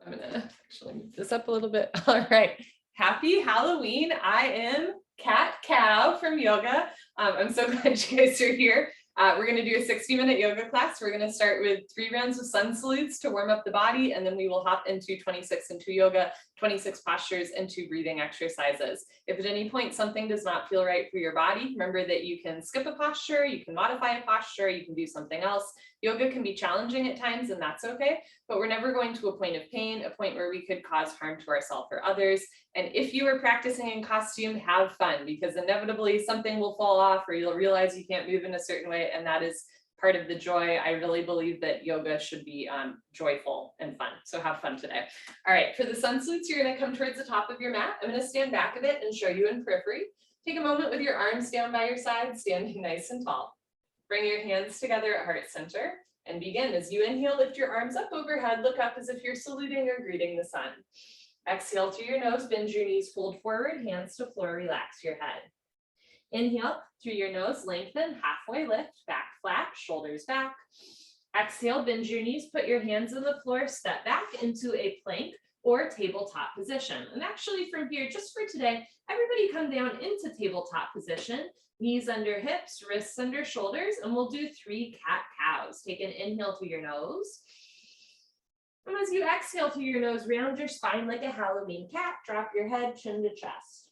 I'm gonna actually move this up a little bit. All right. Happy Halloween. I am Cat Cow from yoga. I'm so glad you guys are here. We're going to do a 60-minute yoga class. We're going to start with 3 rounds of sun salutes to warm up the body, and then we will hop into 26 into yoga, 26 postures, and 2 breathing exercises. If at any point something does not feel right for your body, remember that you can skip a posture, you can modify a posture, you can do something else. Yoga can be challenging at times, and that's okay, but we're never going to a point of pain, a point where we could cause harm to ourselves or others. And if you are practicing in costume, have fun, because inevitably something will fall off or you'll realize you can't move in a certain way, and that is part of the joy. I really believe that yoga should be joyful and fun. So have fun today. All right, for the sun salutes, you're going to come towards the top of your mat. I'm going to stand back a bit and show you in periphery. Take a moment with your arms down by your side, standing nice and tall. Bring your hands together at heart center and begin. As you inhale, lift your arms up overhead, look up as if you're saluting or greeting the sun. Exhale through your nose, bend your knees, fold forward, hands to floor, relax your head. Inhale through your nose, lengthen, halfway lift, back flat, shoulders back. Exhale, bend your knees, put your hands on the floor, step back into a plank or tabletop position. And actually from here, just for today, everybody come down into tabletop position, knees under hips, wrists under shoulders, and we'll do 3 cat-cows. Take an inhale through your nose. And as you exhale through your nose, round your spine like a Halloween cat, drop your head, chin to chest.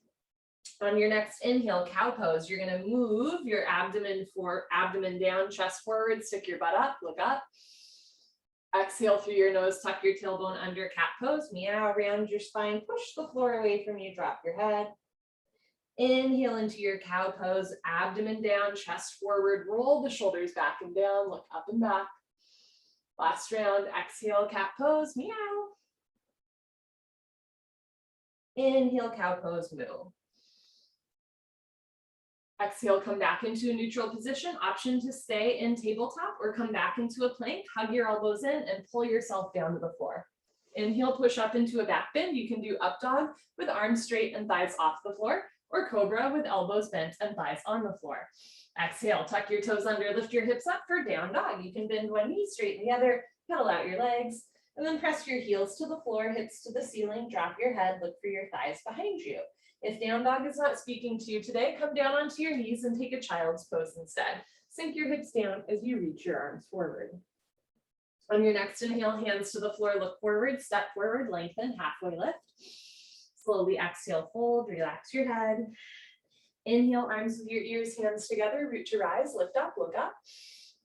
On your next inhale, cow pose, you're going to move your abdomen down, chest forward, stick your butt up, look up. Exhale through your nose, tuck your tailbone under, cat pose, meow, round your spine, push the floor away from you, drop your head. Inhale into your cow pose, abdomen down, chest forward, roll the shoulders back and down, look up and back. Last round, exhale, cat pose, meow. Inhale, cow pose, moo. Exhale, come back into a neutral position. Option to stay in tabletop or come back into a plank. Hug your elbows in and pull yourself down to the floor. Inhale, push up into a back bend. You can do up dog with arms straight and thighs off the floor, or cobra with elbows bent and thighs on the floor. Exhale, tuck your toes under, lift your hips up for down dog. You can bend one knee, straighten the other, pedal out your legs, and then press your heels to the floor, hips to the ceiling, drop your head, look for your thighs behind you. If down dog is not speaking to you today, come down onto your knees and take a child's pose instead. Sink your hips down as you reach your arms forward. On your next inhale, hands to the floor, look forward, step forward, lengthen, halfway lift. Slowly exhale, fold, relax your head. Inhale, arms with your ears, hands together, root to rise, lift up, look up.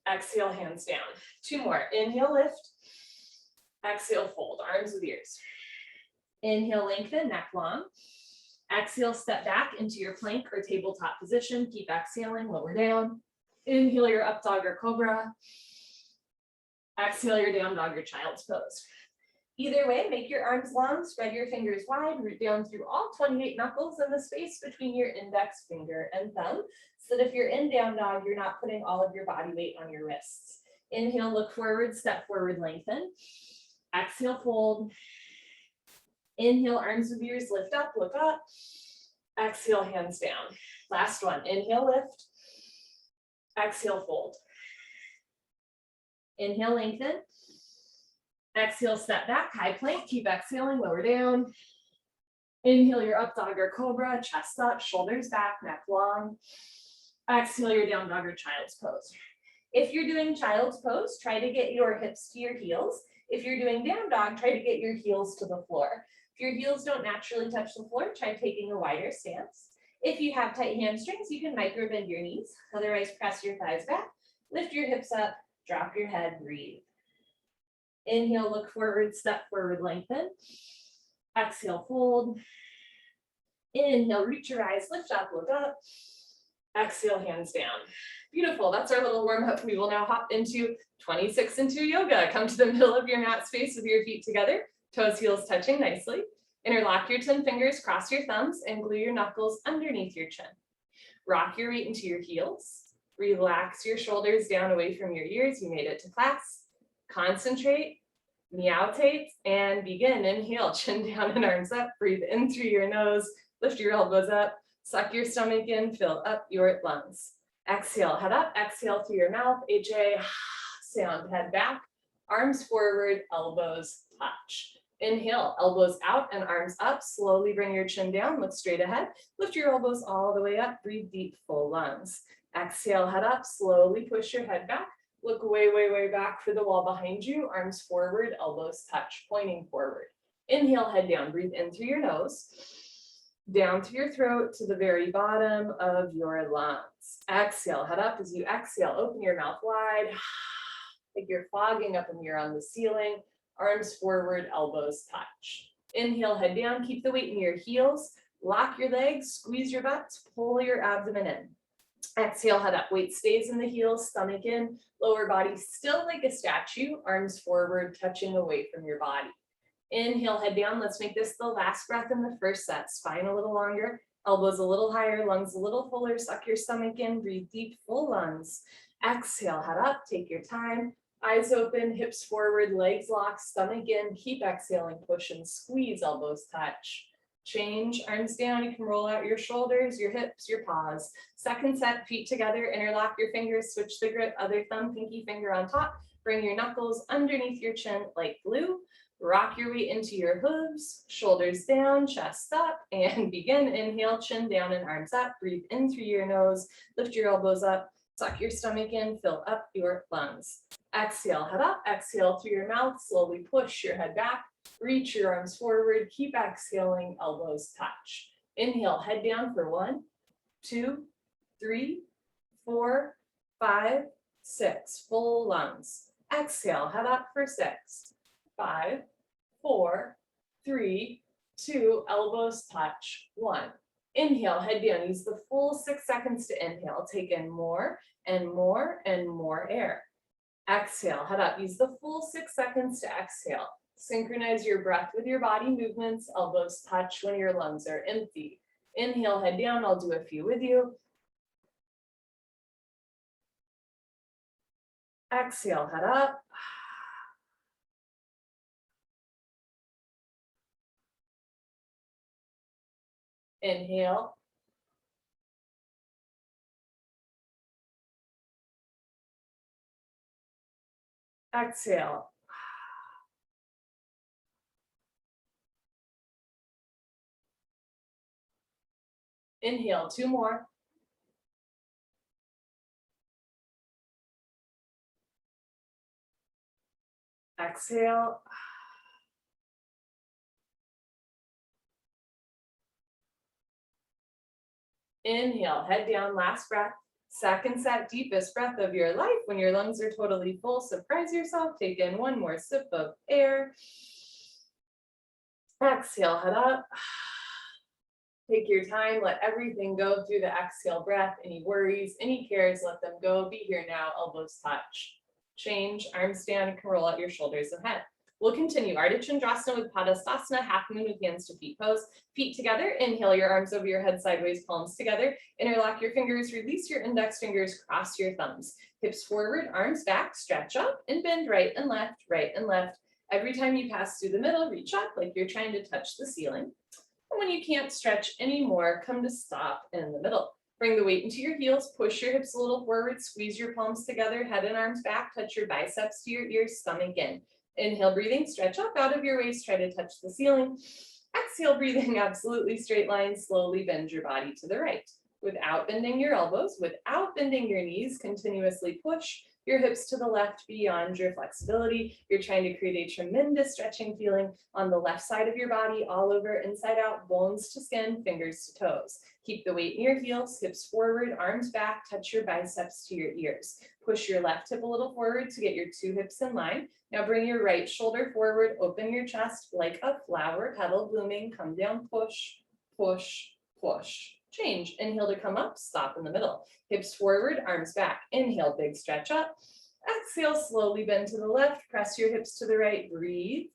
Exhale, hands down. 2 more. Inhale, lift. Exhale, fold, arms with ears. Inhale, lengthen, neck long. Exhale, step back into your plank or tabletop position. Keep exhaling, lower down. Inhale your up dog or cobra. Exhale your down dog or child's pose. Either way, make your arms long, spread your fingers wide, root down through all 28 knuckles in the space between your index finger and thumb, so that if you're in down dog, you're not putting all of your body weight on your wrists. Inhale, look forward, step forward, lengthen. Exhale, fold. Inhale, arms with ears, lift up, look up. Exhale, hands down. Last one, inhale, lift. Exhale, fold. Inhale, lengthen. Exhale, step back, high plank, keep exhaling, lower down. Inhale your up dog or cobra, chest up, shoulders back, neck long. Exhale your down dog or child's pose. If you're doing child's pose, try to get your hips to your heels. If you're doing down dog, try to get your heels to the floor. If your heels don't naturally touch the floor, try taking a wider stance. If you have tight hamstrings, you can micro bend your knees. Otherwise, press your thighs back, lift your hips up, drop your head, breathe. Inhale, look forward, step forward, lengthen. Exhale, fold. Inhale, reach your eyes, lift up, look up. Exhale, hands down. Beautiful, that's our little warm up. We will now hop into 26 into yoga. Come to the middle of your mat space with your feet together, toes, heels touching nicely. Interlock your 10 fingers, cross your thumbs, and glue your knuckles underneath your chin. Rock your weight into your heels. Relax your shoulders down away from your ears. You made it to class. Concentrate, meowtate, and begin. Inhale, chin down and arms up. Breathe in through your nose. Lift your elbows up. Suck your stomach in. Fill up your lungs. Exhale, head up. Exhale through your mouth. HA sound. Head back. Arms forward. Elbows touch. Inhale, elbows out and arms up. Slowly bring your chin down, look straight ahead. Lift your elbows all the way up, breathe deep, full lungs. Exhale, head up, slowly push your head back. Look way, way, way back for the wall behind you. Arms forward, elbows touch, pointing forward. Inhale, head down, breathe in through your nose. Down through your throat to the very bottom of your lungs. Exhale, head up. As you exhale, open your mouth wide. Like you're fogging up and you're on the ceiling. Arms forward, elbows touch. Inhale, head down. Keep the weight in your heels. Lock your legs, squeeze your butts, pull your abdomen in. Exhale, head up. Weight stays in the heels, stomach in, lower body still like a statue. Arms forward, touching away from your body. Inhale, head down. Let's make this the last breath in the first set. Spine a little longer, elbows a little higher, lungs a little fuller. Suck your stomach in, breathe deep, full lungs. Exhale, head up, take your time. Eyes open, hips forward, legs locked, stomach in. Keep exhaling, push and squeeze, elbows touch. Change, arms down. You can roll out your shoulders, your hips, your paws. Second set, feet together, interlock your fingers, switch the grip, other thumb, pinky finger on top. Bring your knuckles underneath your chin like glue. Rock your weight into your hooves, shoulders down, chest up, and begin. Inhale, chin down and arms up. Breathe in through your nose, lift your elbows up, suck your stomach in, fill up your lungs. Exhale, head up, exhale through your mouth, slowly push your head back, reach your arms forward, keep exhaling, elbows touch. Inhale, head down for 1, 2, 3, 4, 5, 6, full lungs. Exhale, head up for 6, 5, 4, 3, 2, elbows touch, 1. Inhale, head down, use the full 6 seconds to inhale. Take in more and more and more air. Exhale, head up, use the full 6 seconds to exhale. Synchronize your breath with your body movements, elbows touch when your lungs are empty. Inhale, head down, I'll do a few with you. Exhale, head up. Inhale. Exhale. Inhale, 2 more. Exhale. Inhale, head down, last breath. Second set, deepest breath of your life. When your lungs are totally full, surprise yourself. Take in 1 more sip of air. Exhale, head up. Take your time, let everything go through the exhale breath. Any worries, any cares, let them go. Be here now, elbows touch. Change, arms down, you can roll out your shoulders and head. We'll continue Ardha Chandrasana with Padasthasana, half moon with hands to feet pose. Feet together, inhale your arms over your head sideways, palms together. Interlock your fingers, release your index fingers, cross your thumbs. Hips forward, arms back, stretch up and bend right and left, right and left. Every time you pass through the middle, reach up like you're trying to touch the ceiling. And when you can't stretch anymore, come to stop in the middle. Bring the weight into your heels, push your hips a little forward, squeeze your palms together, head and arms back, touch your biceps to your ears, stomach in. Inhale, breathing, stretch up out of your waist, try to touch the ceiling. Exhale, breathing, absolutely straight line, slowly bend your body to the right. Without bending your elbows, without bending your knees, continuously push your hips to the left beyond your flexibility. You're trying to create a tremendous stretching feeling on the left side of your body, all over, inside out, bones to skin, fingers to toes. Keep the weight in your heels, hips forward, arms back, touch your biceps to your ears. Push your left hip a little forward to get your 2 hips in line. Now bring your right shoulder forward, open your chest like a flower petal blooming, come down, push, push, push. Change, inhale to come up, stop in the middle. Hips forward, arms back. Inhale, big stretch up. Exhale, slowly bend to the left, press your hips to the right, breathe.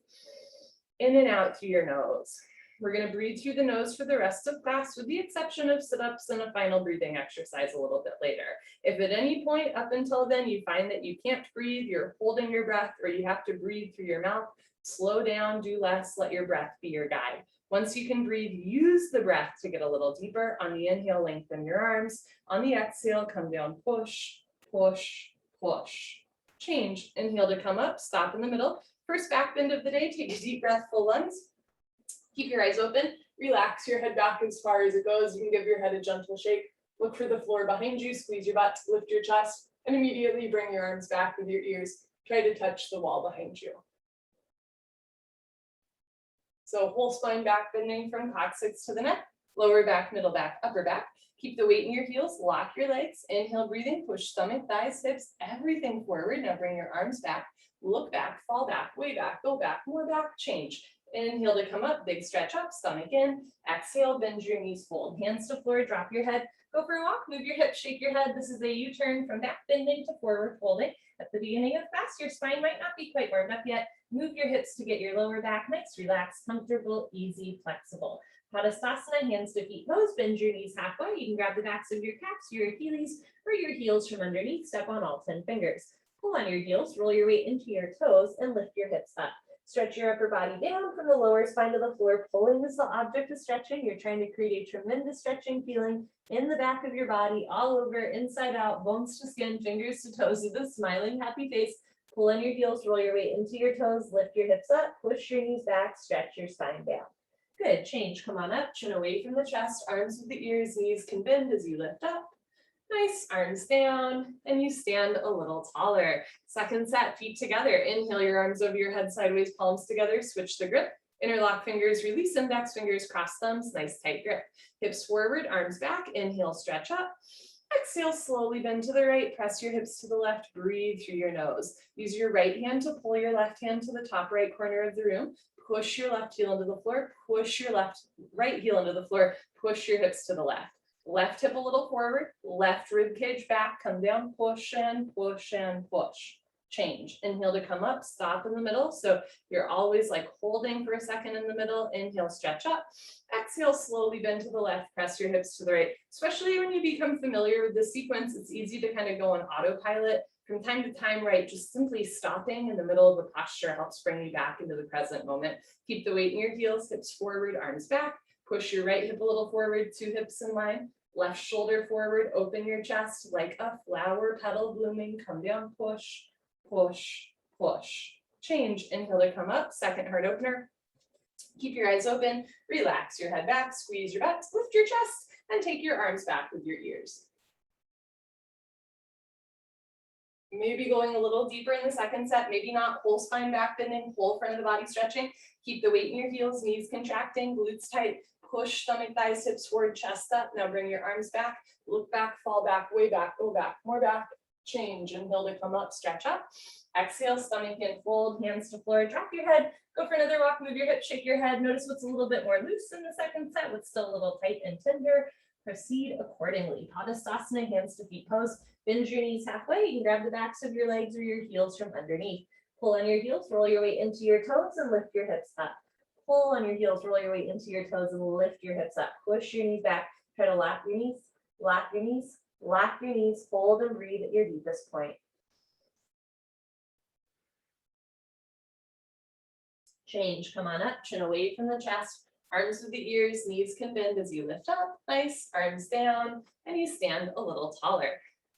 In and out through your nose. We're gonna breathe through the nose for the rest of class with the exception of sit-ups and a final breathing exercise a little bit later. If at any point up until then you find that you can't breathe, you're holding your breath, or you have to breathe through your mouth, slow down, do less, let your breath be your guide. Once you can breathe, use the breath to get a little deeper. On the inhale, lengthen your arms. On the exhale, come down, push, push, push. Change, inhale to come up, stop in the middle. First back bend of the day, take a deep breath, full lungs. Keep your eyes open, relax your head back as far as it goes. You can give your head a gentle shake. Look for the floor behind you, squeeze your butt, lift your chest, and immediately bring your arms back with your ears. Try to touch the wall behind you. So whole spine back bending from coccyx to the neck, lower back, middle back, upper back. Keep the weight in your heels, lock your legs, inhale, breathing, push stomach, thighs, hips, everything forward. Now bring your arms back, look back, fall back, way back, go back, more back, change. Inhale to come up, big stretch up, stomach in. Exhale, bend your knees, fold. Hands to floor, drop your head. Go for a walk, move your hips, shake your head. This is a U-turn from back bending to forward folding. At the beginning of class, your spine might not be quite warmed up yet. Move your hips to get your lower back nice, relaxed, comfortable, easy, flexible. Padasthasana, hands to feet pose, bend your knees halfway. You can grab the backs of your calves, your Achilles, or your heels from underneath. Step on all 10 fingers. Pull on your heels, roll your weight into your toes, and lift your hips up. Stretch your upper body down from the lower spine to the floor. Pulling is the object of stretching. You're trying to create a tremendous stretching feeling in the back of your body, all over, inside out, bones to skin, fingers to toes with a smiling, happy face. Pull on your heels, roll your weight into your toes, lift your hips up, push your knees back, stretch your spine down. Good, change, come on up, chin away from the chest, arms with the ears, knees can bend as you lift up. Nice, arms down, and you stand a little taller. Second set, feet together. Inhale your arms over your head sideways, palms together, switch the grip. Interlock fingers, release index fingers, cross thumbs, nice tight grip. Hips forward, arms back, inhale, stretch up. Exhale, slowly bend to the right, press your hips to the left, breathe through your nose. Use your right hand to pull your left hand to the top right corner of the room. Push your left heel into the floor, push your right heel into the floor, push your hips to the left. Left hip a little forward, left rib cage back, come down, push and push and push. Change. Inhale to come up, stop in the middle. So you're always like holding for a second in the middle. Inhale, stretch up. Exhale, slowly bend to the left, press your hips to the right. Especially when you become familiar with the sequence, it's easy to kind of go on autopilot. From time to time, right, just simply stopping in the middle of the posture helps bring you back into the present moment. Keep the weight in your heels, hips forward, arms back. Push your right hip a little forward, 2 hips in line. Left shoulder forward, open your chest like a flower petal blooming. Come down, push, push, push. Change, inhale to come up, second heart opener. Keep your eyes open, relax your head back, squeeze your butt, lift your chest, and take your arms back with your ears. Maybe going a little deeper in the second set, maybe not whole spine back bending, whole front of the body stretching. Keep the weight in your heels, knees contracting, glutes tight, push stomach, thighs, hips forward, chest up. Now bring your arms back, look back, fall back, way back, go back, more back, change. Inhale to come up, stretch up. Exhale, stomach in, fold, hands to floor, drop your head, go for another walk, move your hips, shake your head. Notice what's a little bit more loose in the second set, what's still a little tight and tender. Proceed accordingly. Padasthasana, hands to feet pose. Bend your knees halfway. You can grab the backs of your legs or your heels from underneath. Pull on your heels, roll your weight into your toes and lift your hips up. Pull on your heels, roll your weight into your toes and lift your hips up. Push your knees back. Try to lock your knees, lock your knees, lock your knees. Hold and breathe at your deepest point. Change, come on up, chin away from the chest. Arms with the ears, knees can bend as you lift up. Nice, arms down, and you stand a little taller.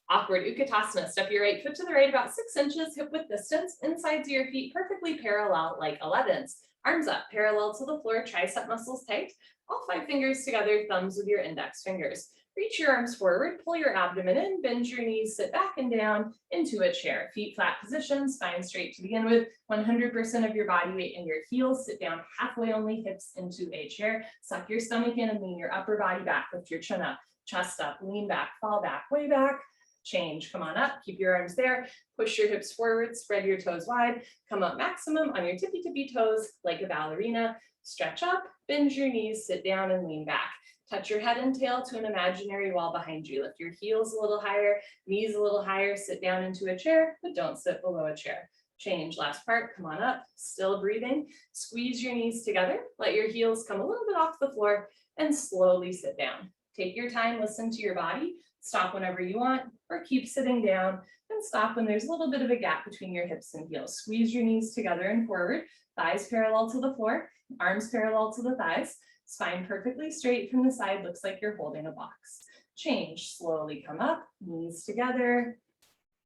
Awkward Ookatasana, step your right foot to the right about 6 inches, hip width distance, insides of your feet perfectly parallel like 11s. Arms up, parallel to the floor, tricep muscles tight. All 5 fingers together, thumbs with your index fingers. Reach your arms forward, pull your abdomen in, bend your knees, sit back and down into a chair. Feet flat position, spine straight to begin with. 100% of your body weight in your heels. Sit down halfway only, hips into a chair. Suck your stomach in and lean your upper body back. Lift your chin up, chest up, lean back, fall back, way back. Change, come on up, keep your arms there. Push your hips forward, spread your toes wide. Come up maximum on your tippy toes like a ballerina. Stretch up, bend your knees, sit down and lean back. Touch your head and tail to an imaginary wall behind you. Lift your heels a little higher, knees a little higher, sit down into a chair, but don't sit below a chair. Change, last part, come on up, still breathing. Squeeze your knees together, let your heels come a little bit off the floor and slowly sit down. Take your time, listen to your body, stop whenever you want, or keep sitting down and stop when there's a little bit of a gap between your hips and heels. Squeeze your knees together and forward, thighs parallel to the floor, arms parallel to the thighs. Spine perfectly straight from the side, looks like you're holding a box. Change, slowly come up, knees together.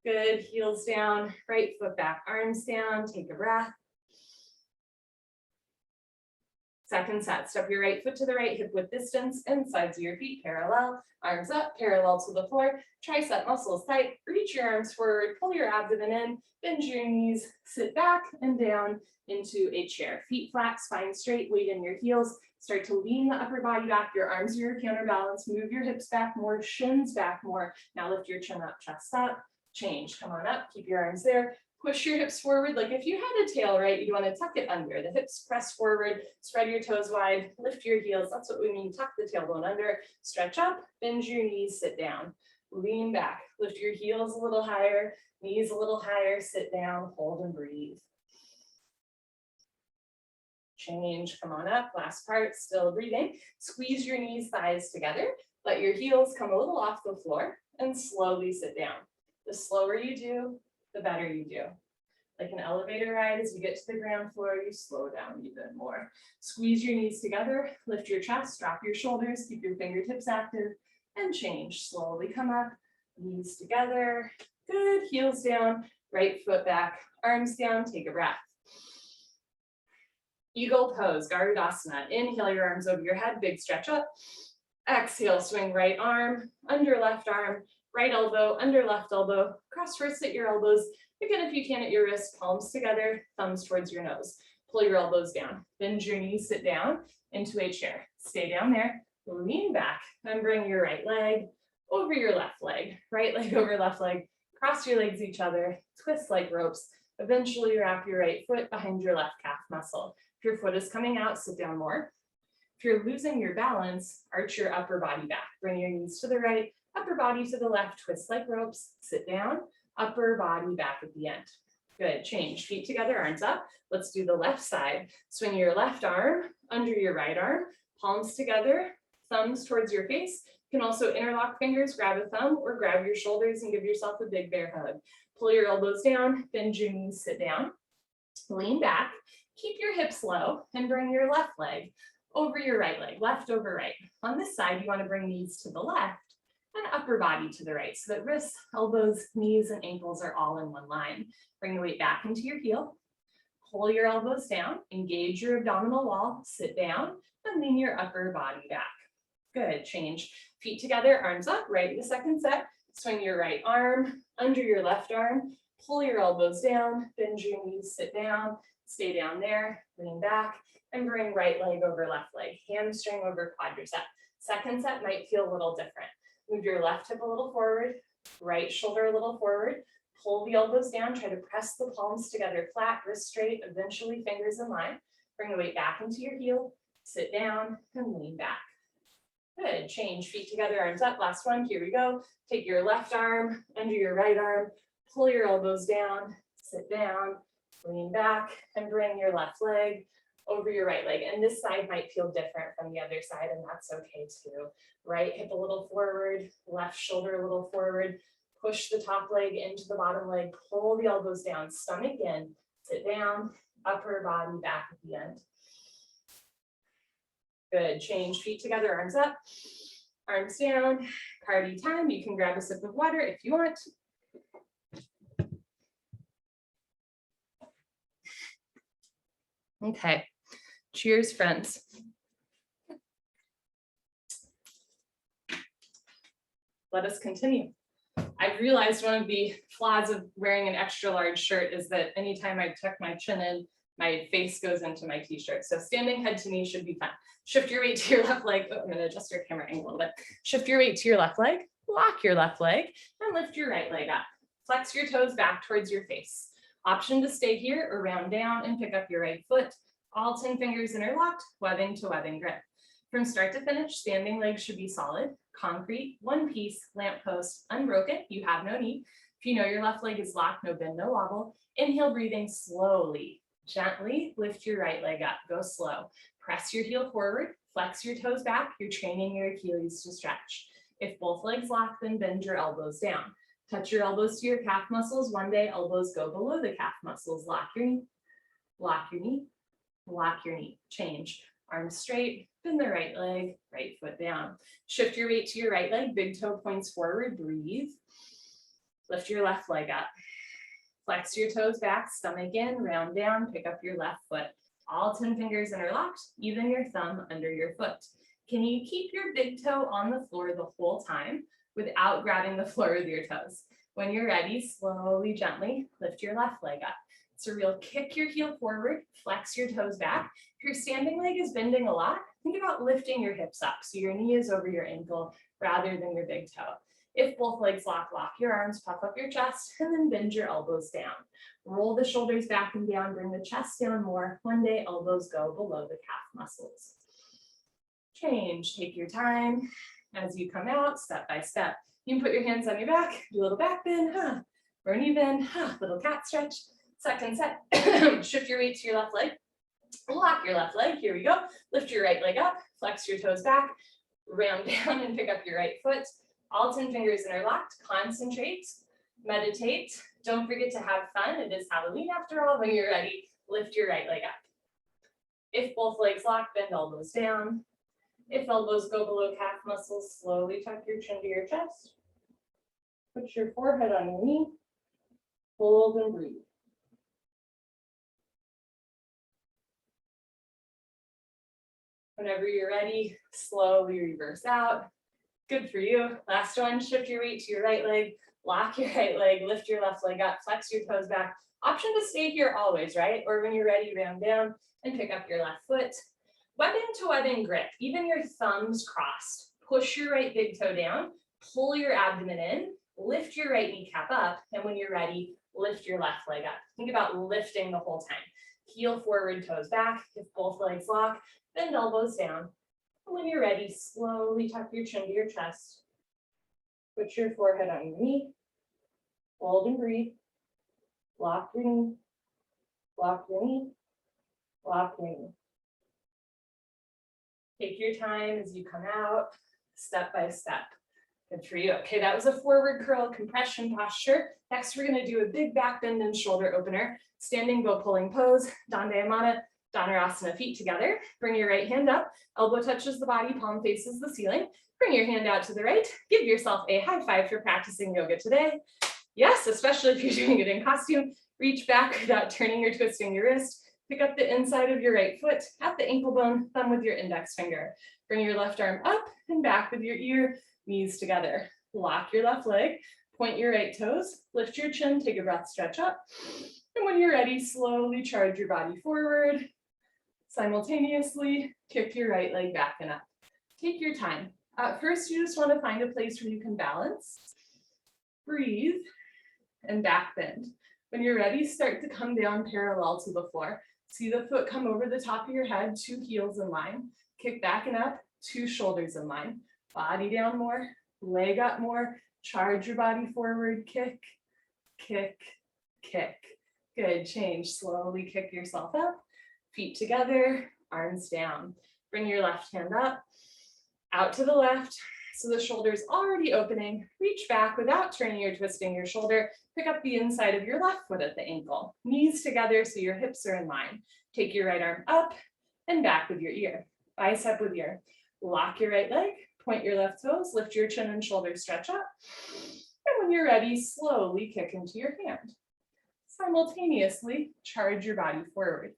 Good, heels down, right foot back, arms down, take a breath. Second set, step your right foot to the right, hip width distance, and sides of your feet parallel, arms up, parallel to the floor, tricep muscles tight, reach your arms forward, pull your abdomen in, bend your knees, sit back and down into a chair. Feet flat, spine straight, weight in your heels, start to lean the upper body back, your arms are your counterbalance, move your hips back more, shins back more. Now lift your chin up, chest up, change, come on up, keep your arms there. Push your hips forward, like if you had a tail, right, you want to tuck it under. The hips press forward, spread your toes wide, lift your heels. That's what we mean, tuck the tailbone under, stretch up, bend your knees, sit down. Lean back, lift your heels a little higher, knees a little higher, sit down, hold and breathe. Change, come on up, last part, still breathing. Squeeze your knees, thighs together. Let your heels come a little off the floor and slowly sit down. The slower you do, the better you do. Like an elevator ride, as you get to the ground floor, you slow down even more. Squeeze your knees together, lift your chest, drop your shoulders, keep your fingertips active, and change. Slowly come up, knees together, good, heels down, right foot back, arms down, take a breath. Eagle pose, Garudasana. Inhale your arms over your head, big stretch up. Exhale, swing right arm, under left arm, right elbow, under left elbow, cross wrists at your elbows. Again, if you can at your wrists, palms together, thumbs towards your nose. Pull your elbows down, bend your knees, sit down into a chair. Stay down there, lean back, and bring your right leg over your left leg. Right leg over left leg, cross your legs each other, twist like ropes. Eventually wrap your right foot behind your left calf muscle. If your foot is coming out, sit down more. If you're losing your balance, arch your upper body back. Bring your knees to the right, upper body to the left, twist like ropes, sit down, upper body back at the end. Good, change, feet together, arms up. Let's do the left side. Swing your left arm under your right arm, palms together, thumbs towards your face. You can also interlock fingers, grab a thumb, or grab your shoulders and give yourself a big bear hug. Pull your elbows down, bend your knees, sit down. Lean back, keep your hips low, and bring your left leg over your right leg, left over right. On this side, you want to bring knees to the left and upper body to the right so that wrists, elbows, knees, and ankles are all in one line. Bring the weight back into your heel. Pull your elbows down, engage your abdominal wall, sit down, and lean your upper body back. Good, change. Feet together, arms up, right, the second set. Swing your right arm under your left arm, pull your elbows down, bend your knees, sit down, stay down there, lean back, and bring right leg over left leg, hamstring over quadricep. Second set might feel a little different. Move your left hip a little forward, right shoulder a little forward, pull the elbows down, try to press the palms together flat, wrist straight, eventually fingers in line. Bring the weight back into your heel, sit down, and lean back. Good, change, feet together, arms up. Last one, here we go. Take your left arm under your right arm, pull your elbows down, sit down, lean back, and bring your left leg over your right leg. And this side might feel different from the other side, and that's okay too. Right hip a little forward, left shoulder a little forward, push the top leg into the bottom leg, pull the elbows down, stomach in, sit down, upper body back at the end. Good, change, feet together, arms up, arms down, party time. You can grab a sip of water if you want. Okay, cheers, friends. Let us continue. I've realized one of the flaws of wearing an extra large shirt is that anytime I tuck my chin in, my face goes into my t-shirt. So standing head to knee should be fun. Shift your weight to your left leg. Oh, I'm going to adjust your camera angle a little bit. Shift your weight to your left leg, lock your left leg, and lift your right leg up. Flex your toes back towards your face. Option to stay here or round down and pick up your right foot. All 10 fingers interlocked, webbing to webbing grip. From start to finish, standing legs should be solid, concrete, one piece, lamppost, unbroken. You have no knee. If you know your left leg is locked, no bend, no wobble. Inhale, breathing slowly. Gently lift your right leg up, go slow. Press your heel forward, flex your toes back. You're training your Achilles to stretch. If both legs lock, then bend your elbows down. Touch your elbows to your calf muscles. One day, elbows go below the calf muscles. Lock your knee, lock your knee, lock your knee. Change. Arms straight, bend the right leg, right foot down. Shift your weight to your right leg, big toe points forward, breathe. Lift your left leg up. Flex your toes back, stomach in, round down, pick up your left foot. All 10 fingers interlocked, even your thumb under your foot. Can you keep your big toe on the floor the whole time without grabbing the floor with your toes? When you're ready, slowly, gently lift your left leg up. It's a real kick your heel forward, flex your toes back. If your standing leg is bending a lot, think about lifting your hips up so your knee is over your ankle rather than your big toe. If both legs lock your arms, puff up your chest, and then bend your elbows down. Roll the shoulders back and down, bring the chest down more. One day, elbows go below the calf muscles. Change, take your time. As you come out, step by step. You can put your hands on your back, do a little back bend, or an even, little cat stretch. Second set, shift your weight to your left leg. Lock your left leg, here we go. Lift your right leg up, flex your toes back, round down and pick up your right foot. All 10 fingers interlocked, concentrate, meditate. Don't forget to have fun. It is Halloween after all. When you're ready, lift your right leg up. If both legs lock, bend elbows down. If elbows go below calf muscles, slowly tuck your chin to your chest. Put your forehead on your knee. Hold and breathe. Whenever you're ready, slowly reverse out. Good for you. Last one, shift your weight to your right leg, lock your right leg, lift your left leg up, flex your toes back. Option to stay here always, right? Or when you're ready, round down and pick up your left foot. Webbing to webbing grip, even your thumbs crossed. Push your right big toe down, pull your abdomen in, lift your right kneecap up, and when you're ready, lift your left leg up. Think about lifting the whole time. Heel forward, toes back. If both legs lock, bend elbows down. When you're ready, slowly tuck your chin to your chest. Put your forehead on your knee. Hold and breathe. Lock your knee. Lock your knee. Lock your knee. Take your time as you come out, step by step. Good for you. Okay, that was a forward curl compression posture. Next, we're going to do a big back bend and shoulder opener. Standing bow pulling pose, Dandayamana, Dhanurasana, feet together. Bring your right hand up, elbow touches the body, palm faces the ceiling. Bring your hand out to the right. Give yourself a high five for practicing yoga today. Yes, especially if you're doing it in costume. Reach back without turning or twisting your wrist. Pick up the inside of your right foot at the ankle bone, thumb with your index finger. Bring your left arm up and back with your ear, knees together. Lock your left leg, point your right toes, lift your chin, take a breath, stretch up. And when you're ready, slowly charge your body forward. Simultaneously, kick your right leg back and up. Take your time. At first, you just want to find a place where you can balance, breathe, and back bend. When you're ready, start to come down parallel to the floor. See the foot come over the top of your head, 2 heels in line. Kick back and up, 2 shoulders in line. Body down more, leg up more. Charge your body forward, kick, kick, kick. Good, change. Slowly kick yourself up. Feet together, arms down. Bring your left hand up, out to the left. So the shoulder's already opening. Reach back without turning or twisting your shoulder. Pick up the inside of your left foot at the ankle. Knees together so your hips are in line. Take your right arm up and back with your ear. Bicep with ear. Lock your right leg, point your left toes, lift your chin and shoulders, stretch up. And when you're ready, slowly kick into your hand. Simultaneously, charge your body forward.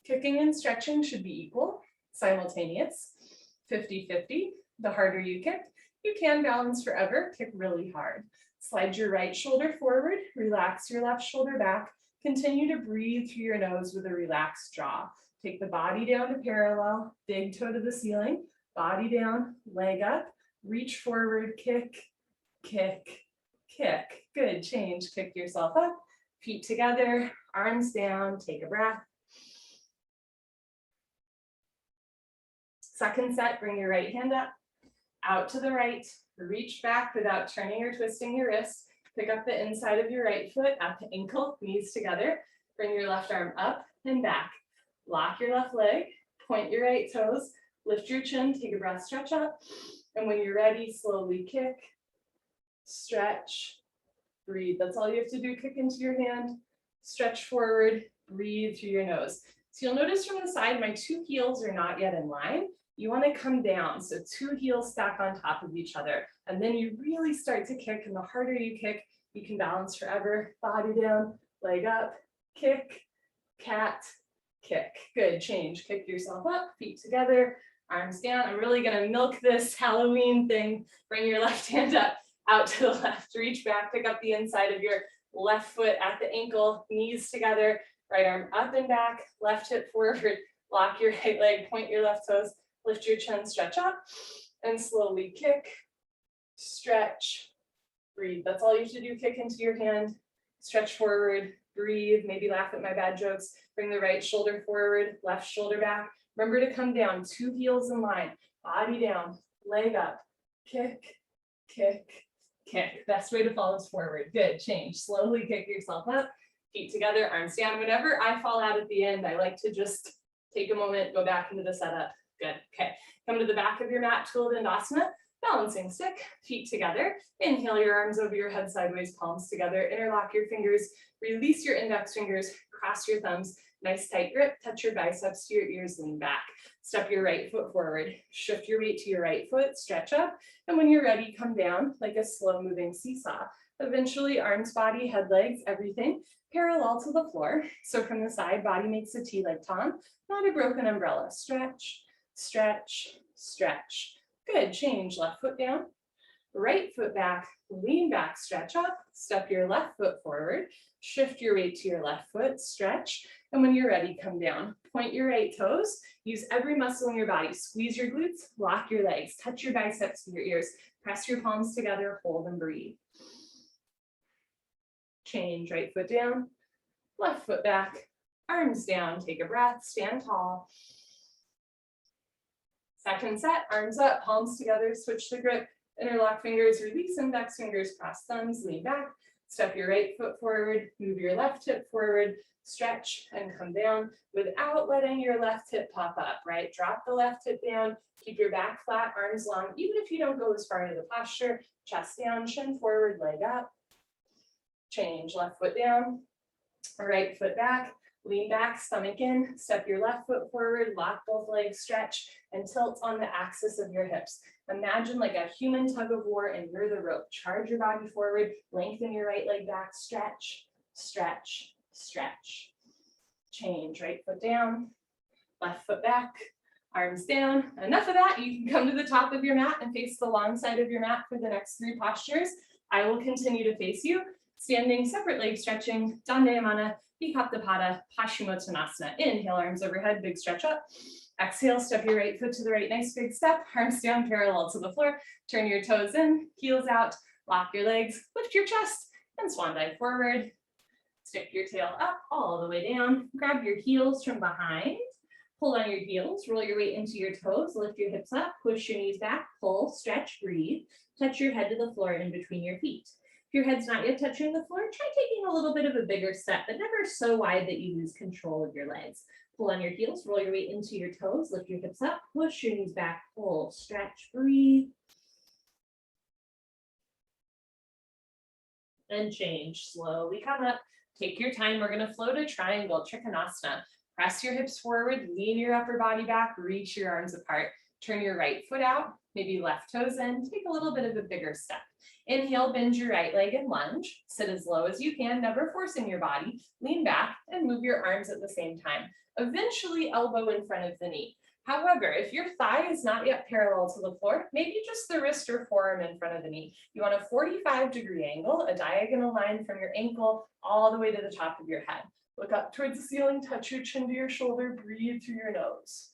Kicking and stretching should be equal, simultaneous, 50-50. The harder you kick, you can balance forever, kick really hard. Slide your right shoulder forward, relax your left shoulder back. Continue to breathe through your nose with a relaxed jaw. Take the body down to parallel, big toe to the ceiling, body down, leg up, reach forward, kick, kick, kick. Good, change, kick yourself up, feet together, arms down, take a breath. Second set, bring your right hand up, out to the right, reach back without turning or twisting your wrist. Pick up the inside of your right foot at the ankle, knees together. Bring your left arm up and back. Lock your left leg, point your right toes, lift your chin, take a breath, stretch up. And when you're ready, slowly kick, stretch, breathe. That's all you have to do, kick into your hand, stretch forward, breathe through your nose. So you'll notice from the side, my 2 heels are not yet in line. You want to come down, so 2 heels stack on top of each other. And then you really start to kick, and the harder you kick, you can balance forever. Body down, leg up, kick, cat, kick. Good, change. Kick yourself up, feet together, arms down. I'm really gonna milk this Halloween thing. Bring your left hand up, out to the left. Reach back, pick up the inside of your left foot at the ankle, knees together, right arm up and back, left hip forward, lock your right leg, point your left toes, lift your chin, stretch up, and slowly kick, stretch, breathe. That's all you have to do. Kick into your hand, stretch forward, breathe, maybe laugh at my bad jokes. Bring the right shoulder forward, left shoulder back. Remember to come down, 2 heels in line, body down, leg up, kick, kick, kick. Best way to fall is forward. Good, change. Slowly kick yourself up, feet together, arms down. Whenever I fall out at the end, I like to just take a moment, go back into the setup. Good, okay. Come to the back of your mat, Untitled balancing stick, feet together. Inhale your arms over your head sideways, palms together. Interlock your fingers, release your index fingers, cross your thumbs. Nice tight grip, touch your biceps to your ears, lean back. Step your right foot forward, shift your weight to your right foot, stretch up. And when you're ready, come down like a slow moving seesaw. Eventually arms, body, head, legs, everything parallel to the floor. So from the side, body makes a T like Tom, not a broken umbrella. Stretch, stretch, stretch. Good, change, left foot down, right foot back, lean back, stretch up, step your left foot forward, shift your weight to your left foot, stretch, and when you're ready, come down. Point your right toes, use every muscle in your body, squeeze your glutes, lock your legs, touch your biceps to your ears, press your palms together, hold and breathe. Change, right foot down, left foot back, arms down, take a breath, stand tall. Second set, arms up, palms together, switch the grip, interlock fingers, release index fingers, cross thumbs, lean back, step your right foot forward, move your left hip forward, stretch and come down without letting your left hip pop up, right? Drop the left hip down, keep your back flat, arms long, even if you don't go as far into the posture, chest down, chin forward, leg up. Change, left foot down, right foot back, lean back, stomach in, step your left foot forward, lock both legs, stretch, and tilt on the axis of your hips. Imagine like a human tug of war and you're the rope. Charge your body forward, lengthen your right leg back, stretch, stretch, stretch. Change, right foot down, left foot back, arms down. Enough of that, you can come to the top of your mat and face the long side of your mat for the next 3 postures. I will continue to face you, standing separate leg stretching, Dandayamana, Ookatasana, Padasthasana. Inhale, arms overhead, big stretch up. Exhale, step your right foot to the right, nice big step, arms down parallel to the floor. Turn your toes in, heels out, lock your legs, lift your chest, and swan dive forward. Stick your tail up all the way down. Grab your heels from behind. Pull on your heels, roll your weight into your toes, lift your hips up, push your knees back, pull, stretch, breathe. Touch your head to the floor in between your feet. If your head's not yet touching the floor, try taking a little bit of a bigger step, but never so wide that you lose control of your legs. Pull on your heels, roll your weight into your toes, lift your hips up, push your knees back, pull, stretch, breathe. And change, slowly come up. Take your time, we're gonna float a triangle, Trikonasana. Press your hips forward, lean your upper body back, reach your arms apart. Turn your right foot out, maybe left toes in, take a little bit of a bigger step. Inhale, bend your right leg and lunge. Sit as low as you can, never forcing your body. Lean back and move your arms at the same time. Eventually elbow in front of the knee. However, if your thigh is not yet parallel to the floor, maybe just the wrist or forearm in front of the knee. You want a 45-degree angle, a diagonal line from your ankle all the way to the top of your head. Look up towards the ceiling, touch your chin to your shoulder, breathe through your nose.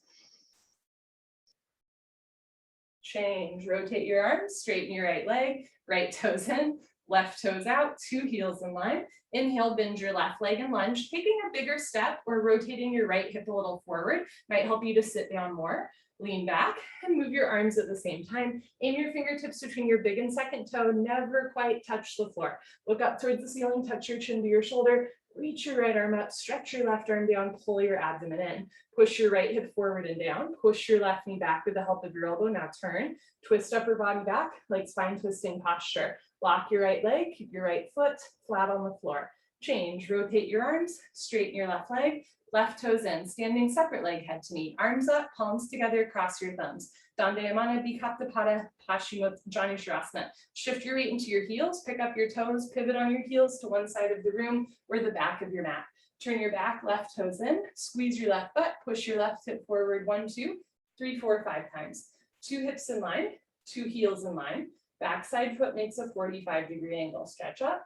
Change, rotate your arms, straighten your right leg, right toes in, left toes out, 2 heels in line. Inhale, bend your left leg and lunge. Taking a bigger step or rotating your right hip a little forward might help you to sit down more. Lean back and move your arms at the same time. Aim your fingertips between your big and second toe, never quite touch the floor. Look up towards the ceiling, touch your chin to your shoulder, reach your right arm up, stretch your left arm down, pull your abdomen in. Push your right hip forward and down, push your left knee back with the help of your elbow. Now turn, twist upper body back, like spine twisting posture. Lock your right leg, keep your right foot flat on the floor. Change, rotate your arms, straighten your left leg, left toes in, standing separate leg head to knee, arms up, palms together, cross your thumbs. Dandayamana, Bikram, Padasthasana. Shift your weight into your heels, pick up your toes, pivot on your heels to one side of the room or the back of your mat. Turn your back, left toes in, squeeze your left butt, push your left hip forward, 1, 2, 3, 4, 5 times. 2 hips in line, 2 heels in line. Backside foot makes a 45-degree angle. Stretch up,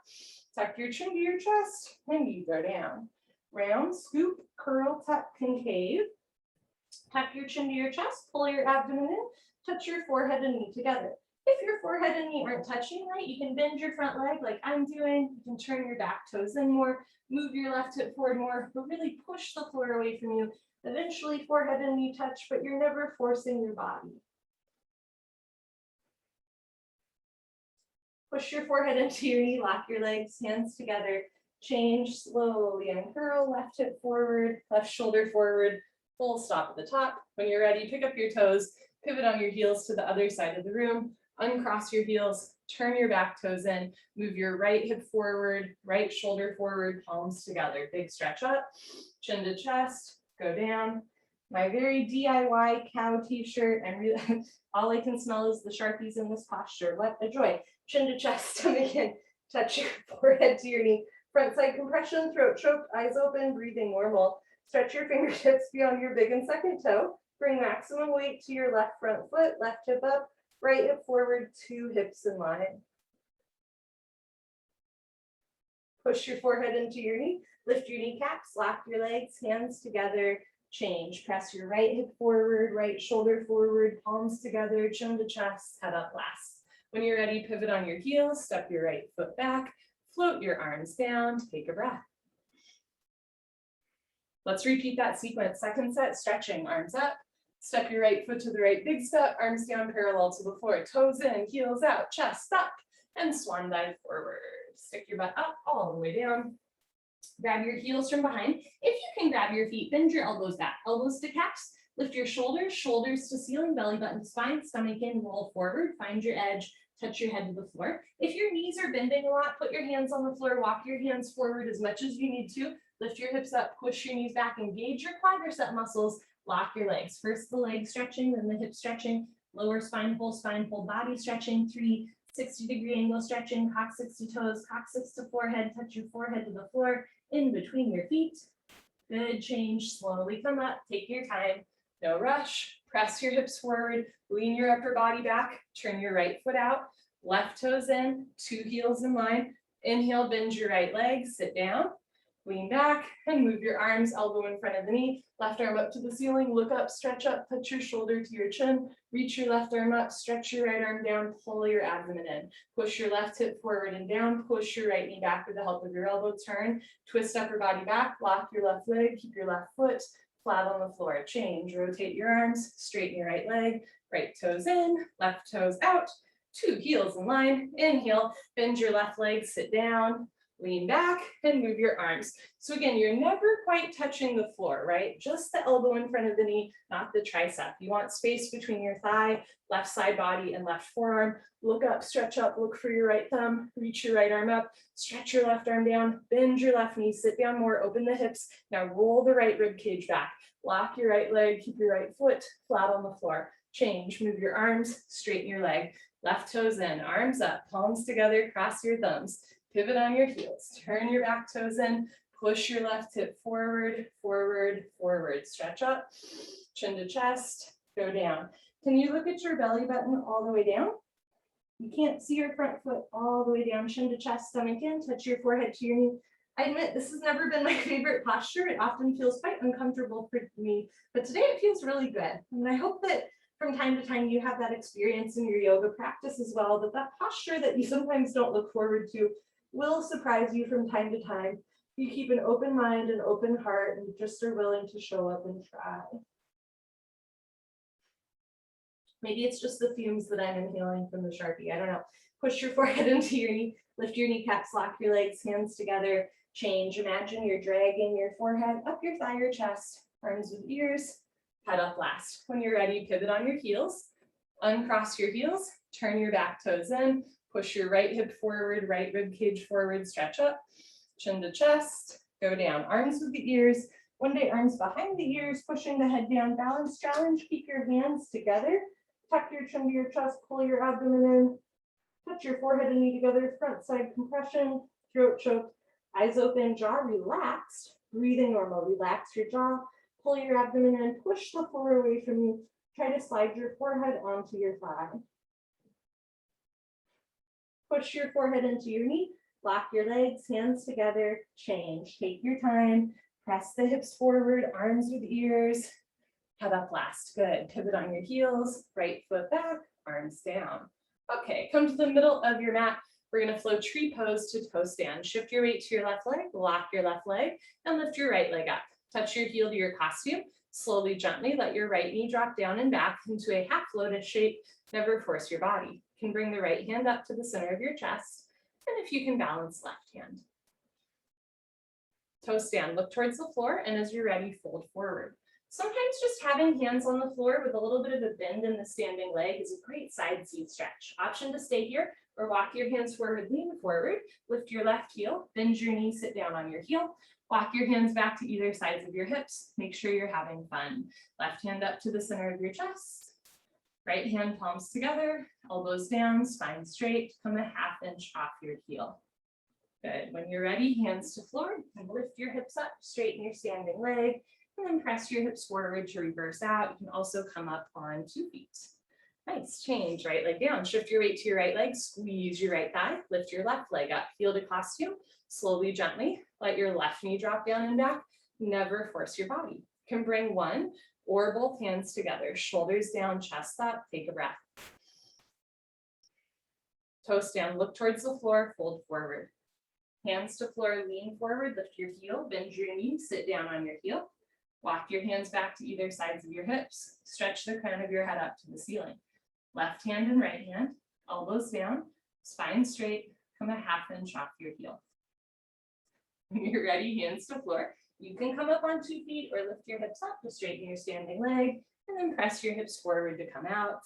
tuck your chin to your chest, and you go down. Round, scoop, curl, tuck, concave. Tuck your chin to your chest, pull your abdomen in, touch your forehead and knee together. If your forehead and knee aren't touching, right, you can bend your front leg like I'm doing. You can turn your back toes in more, move your left hip forward more, but really push the floor away from you. Eventually, forehead and knee touch, but you're never forcing your body. Push your forehead into your knee, lock your legs, hands together. Change slowly and curl, left hip forward, left shoulder forward, full stop at the top. When you're ready, pick up your toes, pivot on your heels to the other side of the room, uncross your heels, turn your back toes in, move your right hip forward, right shoulder forward, palms together. Big stretch up, chin to chest, go down. My very DIY cow t-shirt, and really, all I can smell is the Sharpies in this posture. What a joy. Chin to chest, stomach in, touch your forehead to your knee. Front side compression, throat choked, eyes open, breathing normal. Stretch your fingertips beyond your big and second toe. Bring maximum weight to your left front foot, left hip up, right hip forward, 2 hips in line. Push your forehead into your knee, lift your kneecaps, lock your legs, hands together, change. Press your right hip forward, right shoulder forward, palms together, chin to chest, head up last. When you're ready, pivot on your heels, step your right foot back, float your arms down, take a breath. Let's repeat that sequence. Second set, stretching, arms up. Step your right foot to the right big step, arms down parallel to the floor, toes in, heels out, chest up, and swan dive forward. Stick your butt up all the way down. Grab your heels from behind. If you can grab your feet, bend your elbows back, elbows to calves. Lift your shoulders, shoulders to ceiling, belly button to spine, stomach in, roll forward, find your edge, touch your head to the floor. If your knees are bending a lot, put your hands on the floor, walk your hands forward as much as you need to. Lift your hips up, push your knees back, engage your quadricep muscles, lock your legs. First the leg stretching, then the hip stretching, lower spine, full body stretching, 3 60-degree angle stretching, coccyx to toes, coccyx to forehead, touch your forehead to the floor, in between your feet. Good, change, slowly come up, take your time, no rush. Press your hips forward, lean your upper body back, turn your right foot out, left toes in, 2 heels in line. Inhale, bend your right leg, sit down. Lean back and move your arms, elbow in front of the knee, left arm up to the ceiling, look up, stretch up, put your shoulder to your chin, reach your left arm up, stretch your right arm down, pull your abdomen in, push your left hip forward and down, push your right knee back with the help of your elbow, turn, twist upper body back, lock your left leg, keep your left foot flat on the floor, change, rotate your arms, straighten your right leg, right toes in, left toes out, 2 heels in line, inhale, bend your left leg, sit down, lean back and move your arms. So again, you're never quite touching the floor, right? Just the elbow in front of the knee, not the tricep. You want space between your thigh, left side body, and left forearm. Look up, stretch up, look for your right thumb, reach your right arm up, stretch your left arm down, bend your left knee, sit down more, open the hips. Now roll the right rib cage back. Lock your right leg, keep your right foot flat on the floor. Change, move your arms, straighten your leg. Left toes in, arms up, palms together, cross your thumbs. Pivot on your heels, turn your back toes in, push your left hip forward, forward, forward. Stretch up, chin to chest, go down. Can you look at your belly button all the way down? You can't see your front foot all the way down, chin to chest, stomach in, touch your forehead to your knee. I admit this has never been my favorite posture. It often feels quite uncomfortable for me, but today it feels really good. And I hope that from time to time you have that experience in your yoga practice as well, that posture that you sometimes don't look forward to will surprise you from time to time. You keep an open mind and open heart and just are willing to show up and try. Maybe it's just the fumes that I'm inhaling from the Sharpie, I don't know. Push your forehead into your knee, lift your kneecaps, lock your legs, hands together, change. Imagine you're dragging your forehead up your thigh or chest, arms with ears, head up last. When you're ready, pivot on your heels, uncross your heels, turn your back toes in, push your right hip forward, right rib cage forward, stretch up, chin to chest, go down. Arms with the ears, one day arms behind the ears, pushing the head down, balance challenge, keep your hands together, tuck your chin to your chest, pull your abdomen in, touch your forehead and knee together, front side compression, throat choke, eyes open, jaw relaxed, Breathing normal, relax your jaw, pull your abdomen in, push the floor away from you. Try to slide your forehead onto your thigh. Push your forehead into your knee, lock your legs, hands together, change. Take your time, press the hips forward, arms with ears. Head up last, good. Pivot on your heels, right foot back, arms down. Okay, come to the middle of your mat. We're gonna flow tree pose to toe stand. Shift your weight to your left leg, lock your left leg, and lift your right leg up. Touch your heel to your costume. Slowly, gently, let your right knee drop down and back into a half lotus shape. Never force your body. You can bring the right hand up to the center of your chest, and if you can balance, left hand. Toe stand, look towards the floor, and as you're ready, fold forward. Sometimes just having hands on the floor with a little bit of a bend in the standing leg is a great side seat stretch. Option to stay here or walk your hands forward, lean forward, lift your left heel, bend your knee, sit down on your heel, walk your hands back to either sides of your hips. Make sure you're having fun. Left hand up to the center of your chest, right hand palms together, elbows down, spine straight, come a half inch off your heel. Good, when you're ready, hands to floor, and lift your hips up, straighten your standing leg, and then press your hips forward to reverse out. You can also come up on 2 feet. Nice, change, right leg down. Shift your weight to your right leg, squeeze your right thigh, lift your left leg up, heel to costume, slowly, gently, let your left knee drop down and back. Never force your body. You can bring one or both hands together, shoulders down, chest up, take a breath. Toes down, look towards the floor, fold forward. Hands to floor, lean forward, lift your heel, bend your knee, sit down on your heel. Walk your hands back to either sides of your hips. Stretch the crown of your head up to the ceiling. Left hand and right hand, elbows down, spine straight, come a half inch off your heel. When you're ready, hands to floor. You can come up on 2 feet or lift your hips up to straighten your standing leg, and then press your hips forward to come out.